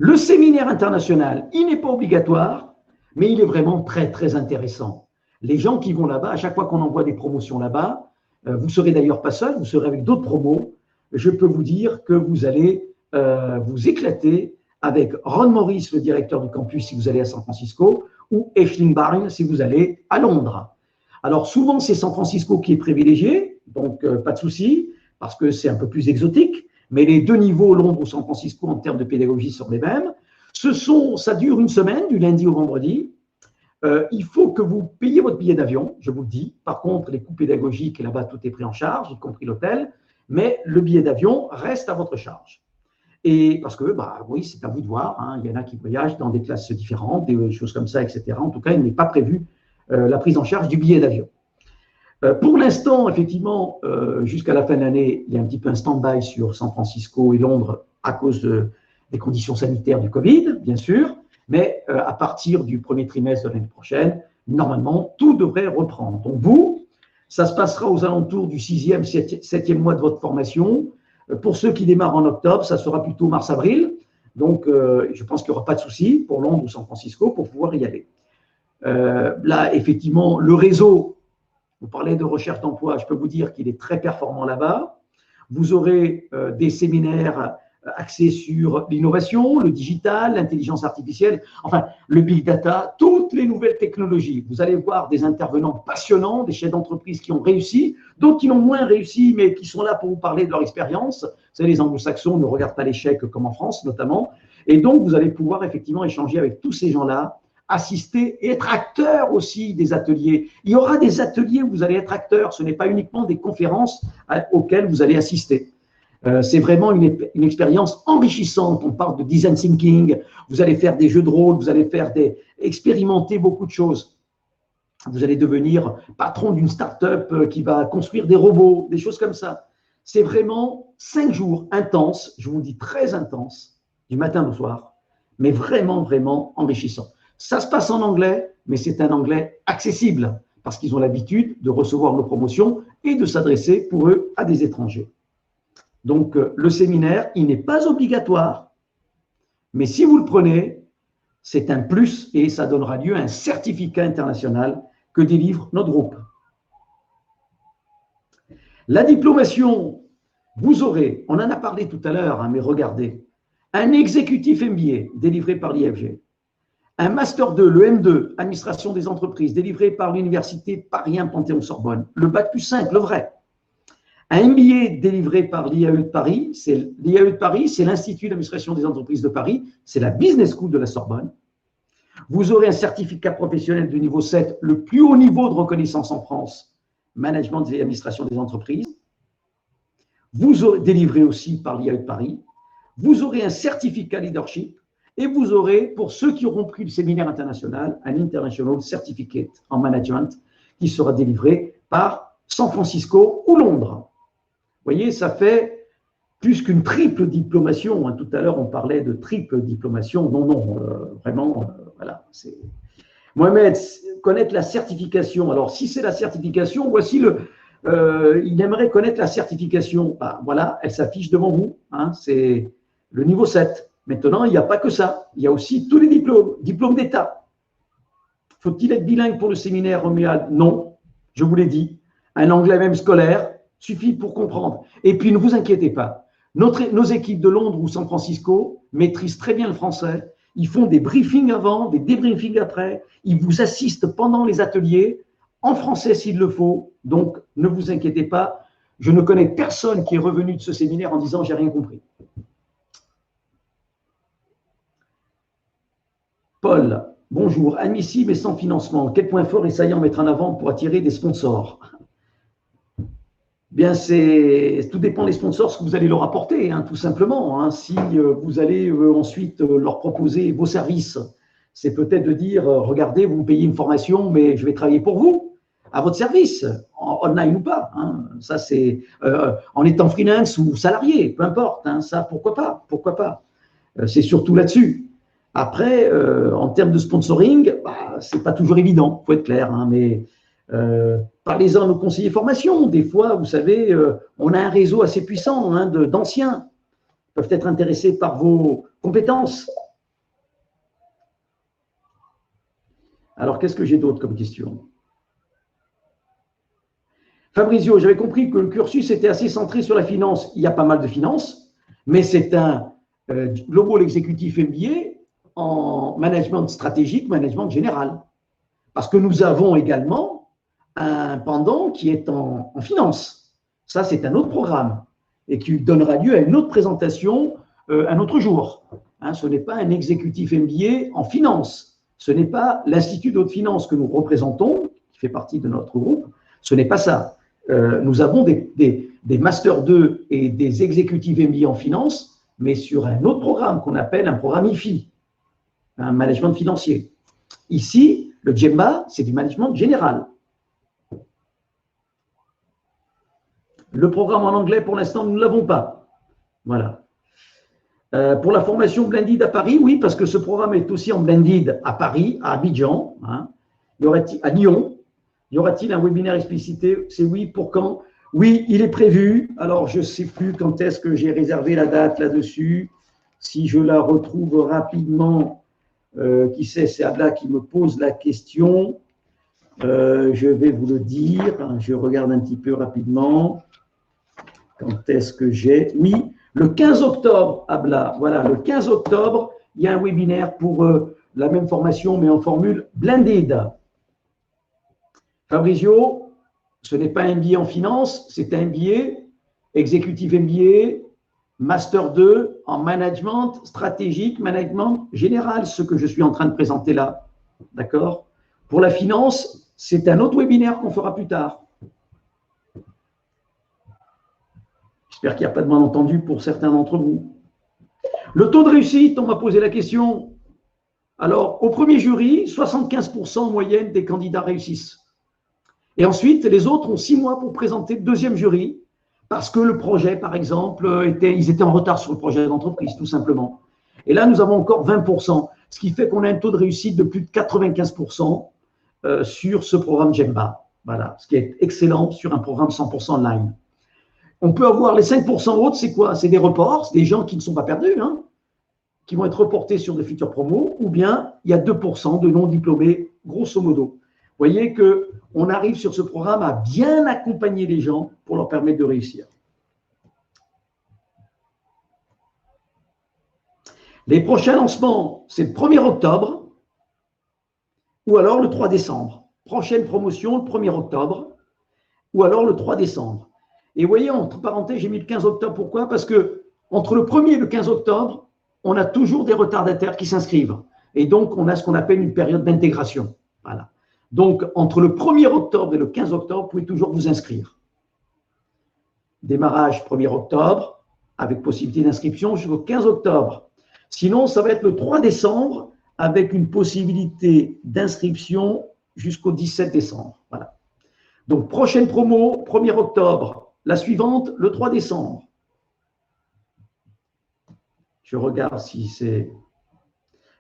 Speaker 1: Le séminaire international, il n'est pas obligatoire, mais il est vraiment très, très intéressant. Les gens qui vont là-bas, à chaque fois qu'on envoie des promotions là-bas, vous ne serez d'ailleurs pas seul, vous serez avec d'autres promos. Je peux vous dire que vous allez vous éclater avec Ron Morris, le directeur du campus, si vous allez à San Francisco, ou Aisling Barnes, si vous allez à Londres. Alors, souvent, c'est San Francisco qui est privilégié, donc pas de souci, parce que c'est un peu plus exotique. Mais les deux niveaux, Londres ou San Francisco, en termes de pédagogie, sont les mêmes. Ça dure une semaine, du lundi au vendredi. Il faut que vous payiez votre billet d'avion, je vous le dis. Par contre, les coûts pédagogiques, là-bas, tout est pris en charge, y compris l'hôtel. Mais le billet d'avion reste à votre charge. Et parce que, oui, c'est à vous de voir. Hein, il y en a qui voyagent dans des classes différentes, des choses comme ça, etc. En tout cas, il n'est pas prévu la prise en charge du billet d'avion. Pour l'instant, effectivement, jusqu'à la fin de l'année, il y a un petit peu un stand-by sur San Francisco et Londres à cause des conditions sanitaires du Covid, bien sûr, mais à partir du premier trimestre de l'année prochaine, normalement, tout devrait reprendre. Donc vous, ça se passera aux alentours du 6e, 7e mois de votre formation. Pour ceux qui démarrent en octobre, ça sera plutôt mars-avril. Donc, je pense qu'il n'y aura pas de souci pour Londres ou San Francisco pour pouvoir y aller. Là, effectivement, le réseau, vous parlez de recherche d'emploi, je peux vous dire qu'il est très performant là-bas. Vous aurez des séminaires axés sur l'innovation, le digital, l'intelligence artificielle, enfin le big data, toutes les nouvelles technologies. Vous allez voir des intervenants passionnants, des chefs d'entreprise qui ont réussi, d'autres qui ont moins réussi, mais qui sont là pour vous parler de leur expérience. Vous savez, les anglo-saxons ne regardent pas l'échec comme en France notamment. Et donc, vous allez pouvoir effectivement échanger avec tous ces gens-là, assister et être acteur aussi des ateliers. Il y aura des ateliers où vous allez être acteur, ce n'est pas uniquement des conférences auxquelles vous allez assister. C'est vraiment une expérience enrichissante. On parle de design thinking, vous allez faire des jeux de rôle, vous allez expérimenter beaucoup de choses. Vous allez devenir patron d'une start-up qui va construire des robots, des choses comme ça. C'est vraiment 5 jours intenses, je vous le dis très intenses, du matin au soir, mais vraiment, vraiment enrichissant. Ça se passe en anglais, mais c'est un anglais accessible parce qu'ils ont l'habitude de recevoir nos promotions et de s'adresser pour eux à des étrangers. Donc, le séminaire, il n'est pas obligatoire, mais si vous le prenez, c'est un plus et ça donnera lieu à un certificat international que délivre notre groupe. La diplomation, vous aurez, on en a parlé tout à l'heure, hein, mais regardez, un exécutif MBA délivré par l'IFG, un Master 2, le M2, Administration des entreprises, délivré par l'Université Paris 1 Panthéon-Sorbonne, le Bac+5, le vrai, Un MBA délivré par l'IAE de Paris, l'IAE de Paris, c'est l'Institut d'administration des entreprises de Paris, c'est la Business School de la Sorbonne. Vous aurez un certificat professionnel de niveau 7, le plus haut niveau de reconnaissance en France, management et administration des entreprises. Vous aurez délivré aussi par l'IAE de Paris. Vous aurez un certificat leadership et vous aurez, pour ceux qui auront pris le séminaire international, un International Certificate en Management qui sera délivré par San Francisco ou Londres. Vous voyez, ça fait plus qu'une triple diplomation. Tout à l'heure, on parlait de triple diplomation. Non, vraiment, voilà. Mohamed, connaître la certification. Alors, si c'est la certification, voici il aimerait connaître la certification. Bah, voilà, elle s'affiche devant vous. Hein, c'est le niveau 7. Maintenant, il n'y a pas que ça. Il y a aussi tous les diplômes d'État. Faut-il être bilingue pour le séminaire Romuald? Non, je vous l'ai dit. Un anglais même scolaire suffit pour comprendre. Et puis, ne vous inquiétez pas. Nos équipes de Londres ou San Francisco maîtrisent très bien le français. Ils font des briefings avant, des débriefings après. Ils vous assistent pendant les ateliers, en français s'il le faut. Donc, ne vous inquiétez pas. Je ne connais personne qui est revenu de ce séminaire en disant « j'ai rien compris ». Paul, bonjour. Admissible et sans financement. Quel point fort et saillant mettre en avant pour attirer des sponsors? Bien, tout dépend des sponsors, ce que vous allez leur apporter, tout simplement. Si vous allez ensuite leur proposer vos services, c'est peut-être de dire, regardez, vous me payez une formation, mais je vais travailler pour vous, à votre service, online ou pas. Ça, c'est en étant freelance ou salarié, peu importe. Ça, pourquoi pas. C'est surtout là-dessus. Après, en termes de sponsoring, c'est pas toujours évident, il faut être clair, mais parlez-en à nos conseillers formation. Des fois, vous savez, on a un réseau assez puissant d'anciens qui peuvent être intéressés par vos compétences. Alors, qu'est-ce que j'ai d'autre comme question? Fabrizio, j'avais compris que le cursus était assez centré sur la finance. Il y a pas mal de finances, mais c'est un Global Executive MBA en management stratégique, management général. Parce que nous avons également un pendant qui est en finance. Ça, c'est un autre programme et qui donnera lieu à une autre présentation un autre jour. Ce n'est pas un exécutif MBA en finance. Ce n'est pas l'Institut de haute finance que nous représentons, qui fait partie de notre groupe. Ce n'est pas ça. Nous avons des Master 2 et des exécutifs MBA en finance, mais sur un autre programme qu'on appelle un programme IFI, un management financier. Ici, le Djemba, c'est du management général. Le programme en anglais, pour l'instant, nous ne l'avons pas. Voilà. Pour la formation Blended à Paris, oui, parce que ce programme est aussi en Blended à Paris, à Abidjan, à Lyon. Y aura-t-il un webinaire explicité? C'est oui, pour quand? Oui, il est prévu. Alors, je ne sais plus quand est-ce que j'ai réservé la date là-dessus. Si je la retrouve rapidement, qui sait, c'est Abla qui me pose la question. Je vais vous le dire. Je regarde un petit peu rapidement. Quand est-ce que j'ai? Oui, le 15 octobre, Abla. Voilà, le 15 octobre, il y a un webinaire pour la même formation, mais en formule blended. Fabrizio, ce n'est pas un MBA en finance, c'est un MBA, exécutif MBA, Master 2 en management stratégique, management général, ce que je suis en train de présenter là. D'accord? Pour la finance, c'est un autre webinaire qu'on fera plus tard. J'espère qu'il n'y a pas de malentendu pour certains d'entre vous. Le taux de réussite, on m'a posé la question. Alors, au premier jury, 75% en moyenne des candidats réussissent. Et ensuite, les autres ont 6 mois pour présenter le deuxième jury, parce que le projet, par exemple, ils étaient en retard sur le projet d'entreprise, tout simplement. Et là, nous avons encore 20%, ce qui fait qu'on a un taux de réussite de plus de 95% sur ce programme Djemba. Voilà, ce qui est excellent sur un programme 100% online. On peut avoir les 5% autres, c'est quoi? C'est des reports, c'est des gens qui ne sont pas perdus, qui vont être reportés sur de futurs promos, ou bien il y a 2% de non-diplômés, grosso modo. Vous voyez qu'on arrive sur ce programme à bien accompagner les gens pour leur permettre de réussir. Les prochains lancements, c'est le 1er octobre ou alors le 3 décembre. Prochaine promotion, le 1er octobre ou alors le 3 décembre. Et vous voyez, entre parenthèses, j'ai mis le 15 octobre. Pourquoi? Parce que entre le 1er et le 15 octobre, on a toujours des retardataires qui s'inscrivent. Et donc, on a ce qu'on appelle une période d'intégration. Voilà. Donc, entre le 1er octobre et le 15 octobre, vous pouvez toujours vous inscrire. Démarrage 1er octobre, avec possibilité d'inscription jusqu'au 15 octobre. Sinon, ça va être le 3 décembre, avec une possibilité d'inscription jusqu'au 17 décembre. Voilà. Donc, prochaine promo, 1er octobre. La suivante, le 3 décembre. Je regarde si c'est…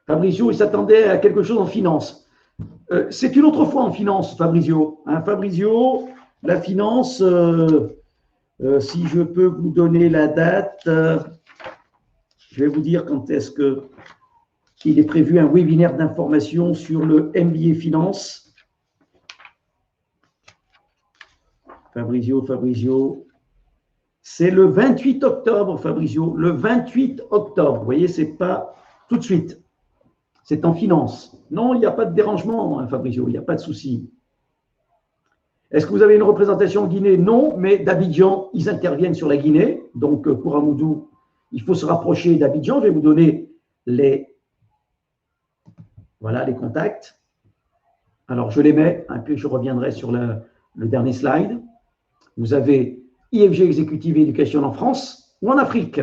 Speaker 1: Fabrizio, il s'attendait à quelque chose en finance. C'est une autre fois en finance, Fabrizio. Hein, Fabrizio, la finance, si je peux vous donner la date, je vais vous dire quand est-ce qu'il est prévu un webinaire d'information sur le MBA Finance. Fabrizio. C'est le 28 octobre, Fabrizio. Le 28 octobre. Vous voyez, ce n'est pas tout de suite. C'est en finance. Non, il n'y a pas de dérangement, hein, Fabrizio. Il n'y a pas de souci. Est-ce que vous avez une représentation en Guinée? Non, mais d'Abidjan, ils interviennent sur la Guinée. Donc, pour Amoudou, il faut se rapprocher d'Abidjan. Je vais vous donner les contacts. Alors, je les mets, hein, puis je reviendrai sur le dernier slide. Vous avez IFG Executive Education en France ou en Afrique.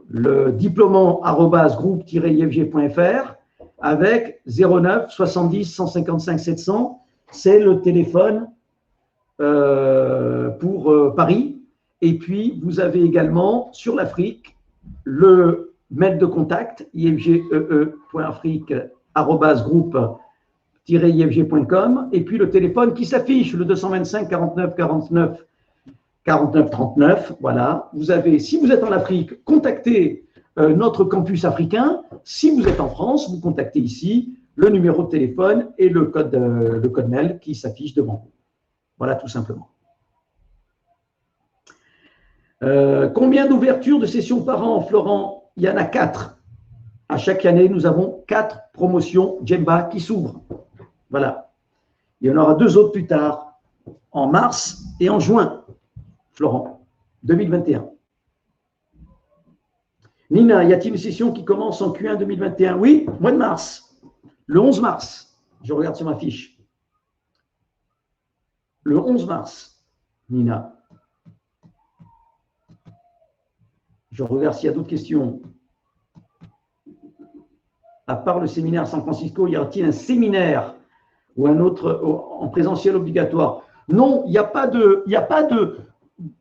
Speaker 1: Le diplômant @groupe-ifg.fr avec 09 70 155 700. C'est le téléphone pour Paris. Et puis, vous avez également sur l'Afrique le mail de contact ifgee.afrique@groupe-ifg.com et puis le téléphone qui s'affiche, le 225 49 49 49 39. Voilà. Vous avez, si vous êtes en Afrique, contactez notre campus africain. Si vous êtes en France, vous contactez ici le numéro de téléphone et le code mail qui s'affiche devant vous. Voilà, tout simplement. Combien d'ouvertures de sessions par an, Florent? Il y en a 4. À chaque année, nous avons 4 promotions Djemba qui s'ouvrent. Voilà. Il y en aura 2 autres plus tard, en mars et en juin, Florent, 2021. Nina, y a-t-il une session qui commence en Q1 2021? Oui, mois de mars, le 11 mars. Je regarde sur ma fiche. Le 11 mars, Nina. Je regarde s'il y a d'autres questions. À part le séminaire à San Francisco, y aura-t-il un séminaire ou un autre en présentiel obligatoire? Non, il n'y a pas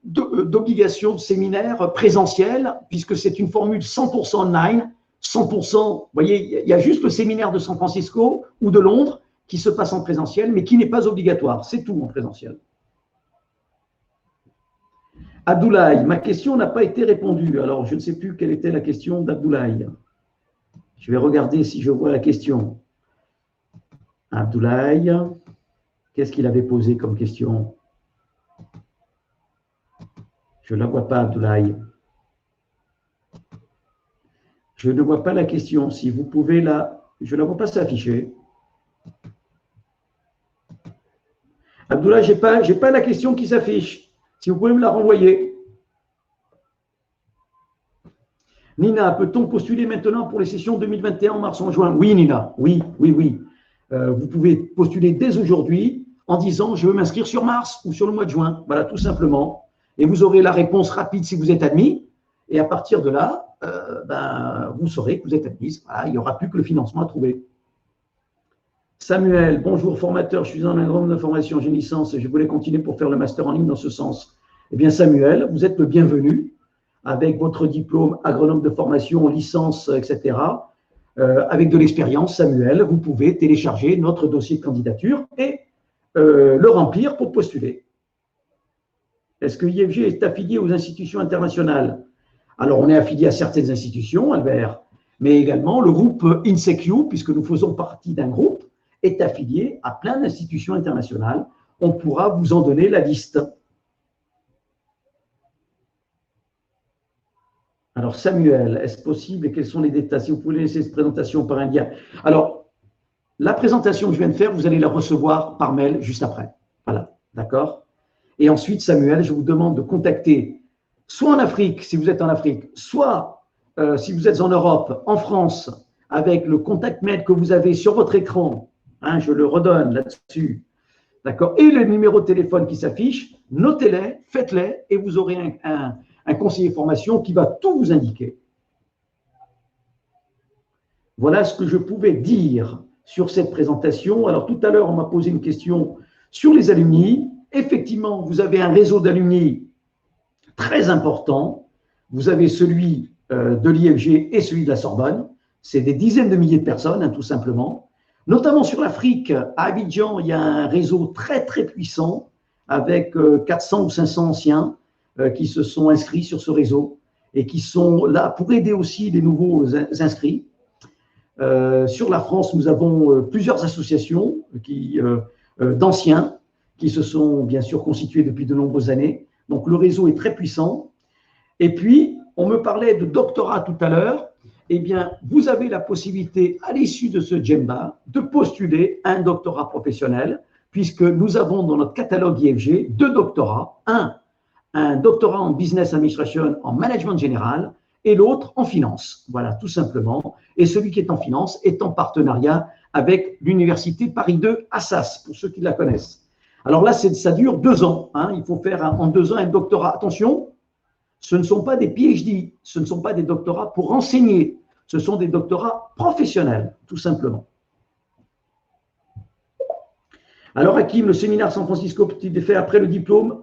Speaker 1: d'obligation de séminaire présentiel, puisque c'est une formule 100% online, 100%, vous voyez, il y a juste le séminaire de San Francisco ou de Londres qui se passe en présentiel, mais qui n'est pas obligatoire, c'est tout en présentiel. Abdoulaye, ma question n'a pas été répondue, alors je ne sais plus quelle était la question d'Abdoulaye. Je vais regarder si je vois la question. Abdoulaye, qu'est-ce qu'il avait posé comme question? Je ne la vois pas, Abdoulaye. Je ne vois pas la question. Si vous pouvez la… Je ne la vois pas s'afficher. Abdoulaye, je n'ai pas la question qui s'affiche. Si vous pouvez me la renvoyer. Nina, peut-on postuler maintenant pour les sessions 2021 en mars, en juin? Oui, Nina. Oui. Vous pouvez postuler dès aujourd'hui en disant « Je veux m'inscrire sur mars ou sur le mois de juin ». Voilà, tout simplement. Et vous aurez la réponse rapide si vous êtes admis. Et à partir de là, vous saurez que vous êtes admis. Voilà, il n'y aura plus que le financement à trouver. Samuel, bonjour formateur, je suis dans un agronome de formation, j'ai une licence et je voulais continuer pour faire le master en ligne dans ce sens. Eh bien Samuel, vous êtes le bienvenu avec votre diplôme agronome de formation, licence, etc. Avec de l'expérience, Samuel, vous pouvez télécharger notre dossier de candidature et le remplir pour postuler. Est-ce que IFG est affilié aux institutions internationales? Alors, on est affilié à certaines institutions, Albert, mais également le groupe INSECU, puisque nous faisons partie d'un groupe, est affilié à plein d'institutions internationales. On pourra vous en donner la liste. Alors, Samuel, est-ce possible et quels sont les détails? Si vous pouvez laisser cette présentation par un lien. Alors, la présentation que je viens de faire, vous allez la recevoir par mail juste après. Voilà, d'accord? Et ensuite, Samuel, je vous demande de contacter soit en Afrique, si vous êtes en Afrique, soit si vous êtes en Europe, en France, avec le contact mail que vous avez sur votre écran, hein, je le redonne là-dessus, d'accord, et le numéro de téléphone qui s'affiche, notez-les, faites-les, et vous aurez un conseiller formation qui va tout vous indiquer. Voilà ce que je pouvais dire sur cette présentation. Alors, tout à l'heure, on m'a posé une question sur les alumni. Effectivement, vous avez un réseau d'alumni très important. Vous avez celui de l'IFG et celui de la Sorbonne. C'est des dizaines de milliers de personnes, hein, tout simplement. Notamment sur l'Afrique, à Abidjan, il y a un réseau très, très puissant avec 400 ou 500 anciens qui se sont inscrits sur ce réseau et qui sont là pour aider aussi les nouveaux inscrits. Sur la France, nous avons plusieurs associations d'anciens qui se sont bien sûr constituées depuis de nombreuses années. Donc le réseau est très puissant. Et puis, on me parlait de doctorat tout à l'heure. Eh bien, vous avez la possibilité, à l'issue de ce Djemba, de postuler à un doctorat professionnel, puisque nous avons dans notre catalogue IFG 2 doctorats. Un doctorat en business administration, en management général, et l'autre en finance. Voilà, tout simplement. Et celui qui est en finance est en partenariat avec l'Université Paris 2 Assas, pour ceux qui la connaissent. Alors là, ça dure 2 ans. Hein. Il faut faire en 2 ans un doctorat. Attention, ce ne sont pas des PhD, ce ne sont pas des doctorats pour enseigner, ce sont des doctorats professionnels, tout simplement. Alors, Hakim, le séminaire San Francisco peut-il être fait après le diplôme?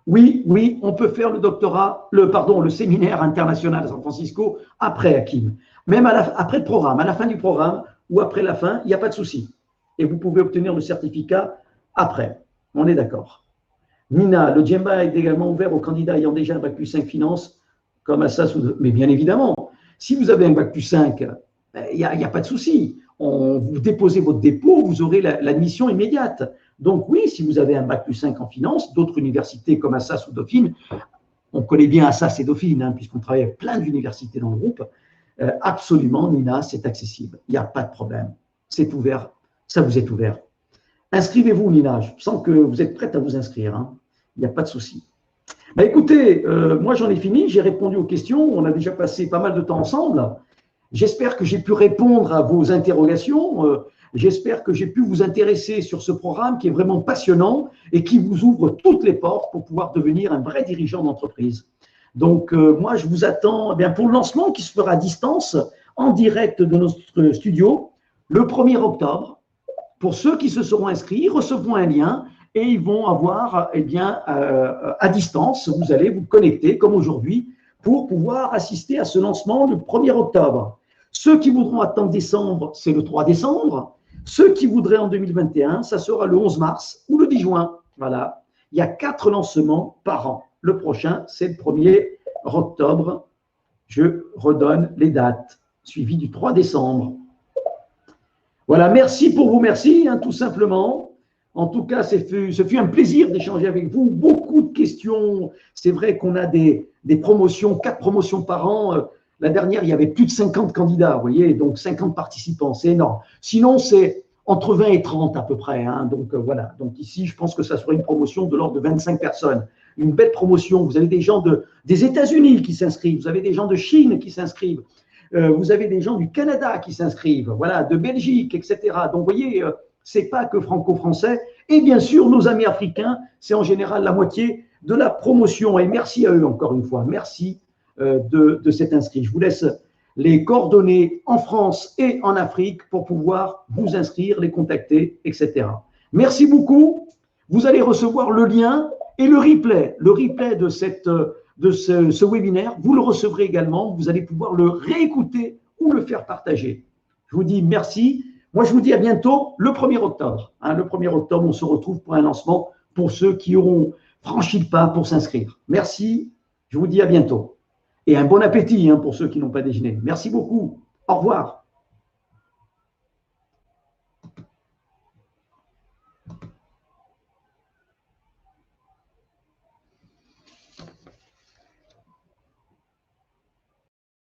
Speaker 1: Oui, on peut faire le séminaire international à San Francisco après, Hakim. Même après le programme, à la fin du programme ou après la fin, il n'y a pas de souci. Et vous pouvez obtenir le certificat après. On est d'accord. Nina, le Djemba est également ouvert aux candidats ayant déjà un bac+5 finance, comme Assas ou... Mais bien évidemment, si vous avez un bac+5, il n'y a pas de souci. Vous déposez votre dépôt, vous aurez l'admission immédiate. Donc oui, si vous avez un bac+5 en finance, d'autres universités comme Assas ou Dauphine, on connaît bien Assas et Dauphine, hein, puisqu'on travaille avec plein d'universités dans le groupe, absolument, Nina, c'est accessible. Il n'y a pas de problème. C'est ouvert, ça vous est ouvert. Inscrivez-vous, Nina. Je sens que vous êtes prête à vous inscrire. Hein. Il n'y a pas de souci. Bah, écoutez, moi j'en ai fini, j'ai répondu aux questions. On a déjà passé pas mal de temps ensemble. J'espère que j'ai pu répondre à vos interrogations. J'espère que j'ai pu vous intéresser sur ce programme qui est vraiment passionnant et qui vous ouvre toutes les portes pour pouvoir devenir un vrai dirigeant d'entreprise. Donc, moi, je vous attends pour le lancement qui se fera à distance, en direct de notre studio, le 1er octobre. Pour ceux qui se seront inscrits, ils recevront un lien et ils vont avoir, à distance, vous allez vous connecter comme aujourd'hui pour pouvoir assister à ce lancement le 1er octobre. Ceux qui voudront attendre décembre, c'est le 3 décembre. Ceux qui voudraient en 2021, ça sera le 11 mars ou le 10 juin. Voilà. Il y a 4 lancements par an. Le prochain, c'est le 1er octobre. Je redonne les dates, suivi du 3 décembre. Voilà, merci pour vous, merci, hein, tout simplement. En tout cas, ce fut un plaisir d'échanger avec vous. Beaucoup de questions. C'est vrai qu'on a des promotions, 4 promotions par an. La dernière, il y avait plus de 50 candidats, vous voyez, donc 50 participants, c'est énorme. Sinon, c'est entre 20 et 30 à peu près. Hein, donc voilà, donc ici, je pense que ça sera une promotion de l'ordre de 25 personnes. Une belle promotion. Vous avez des gens des États-Unis qui s'inscrivent, vous avez des gens de Chine qui s'inscrivent. Vous avez des gens du Canada qui s'inscrivent, voilà, de Belgique, etc. Donc, vous voyez, c'est pas que franco-français. Et bien sûr, nos amis africains, c'est en général la moitié de la promotion. Et merci à eux, encore une fois. Merci de cet inscrit. Je vous laisse les coordonnées en France et en Afrique pour pouvoir vous inscrire, les contacter, etc. Merci beaucoup. Vous allez recevoir le lien et le replay de ce webinaire, vous le recevrez également. Vous allez pouvoir le réécouter ou le faire partager. Je vous dis merci. Moi, je vous dis à bientôt le 1er octobre. Hein, le 1er octobre, on se retrouve pour un lancement pour ceux qui auront franchi le pas pour s'inscrire. Merci. Je vous dis à bientôt. Et un bon appétit pour ceux qui n'ont pas déjeuné. Merci beaucoup. Au revoir.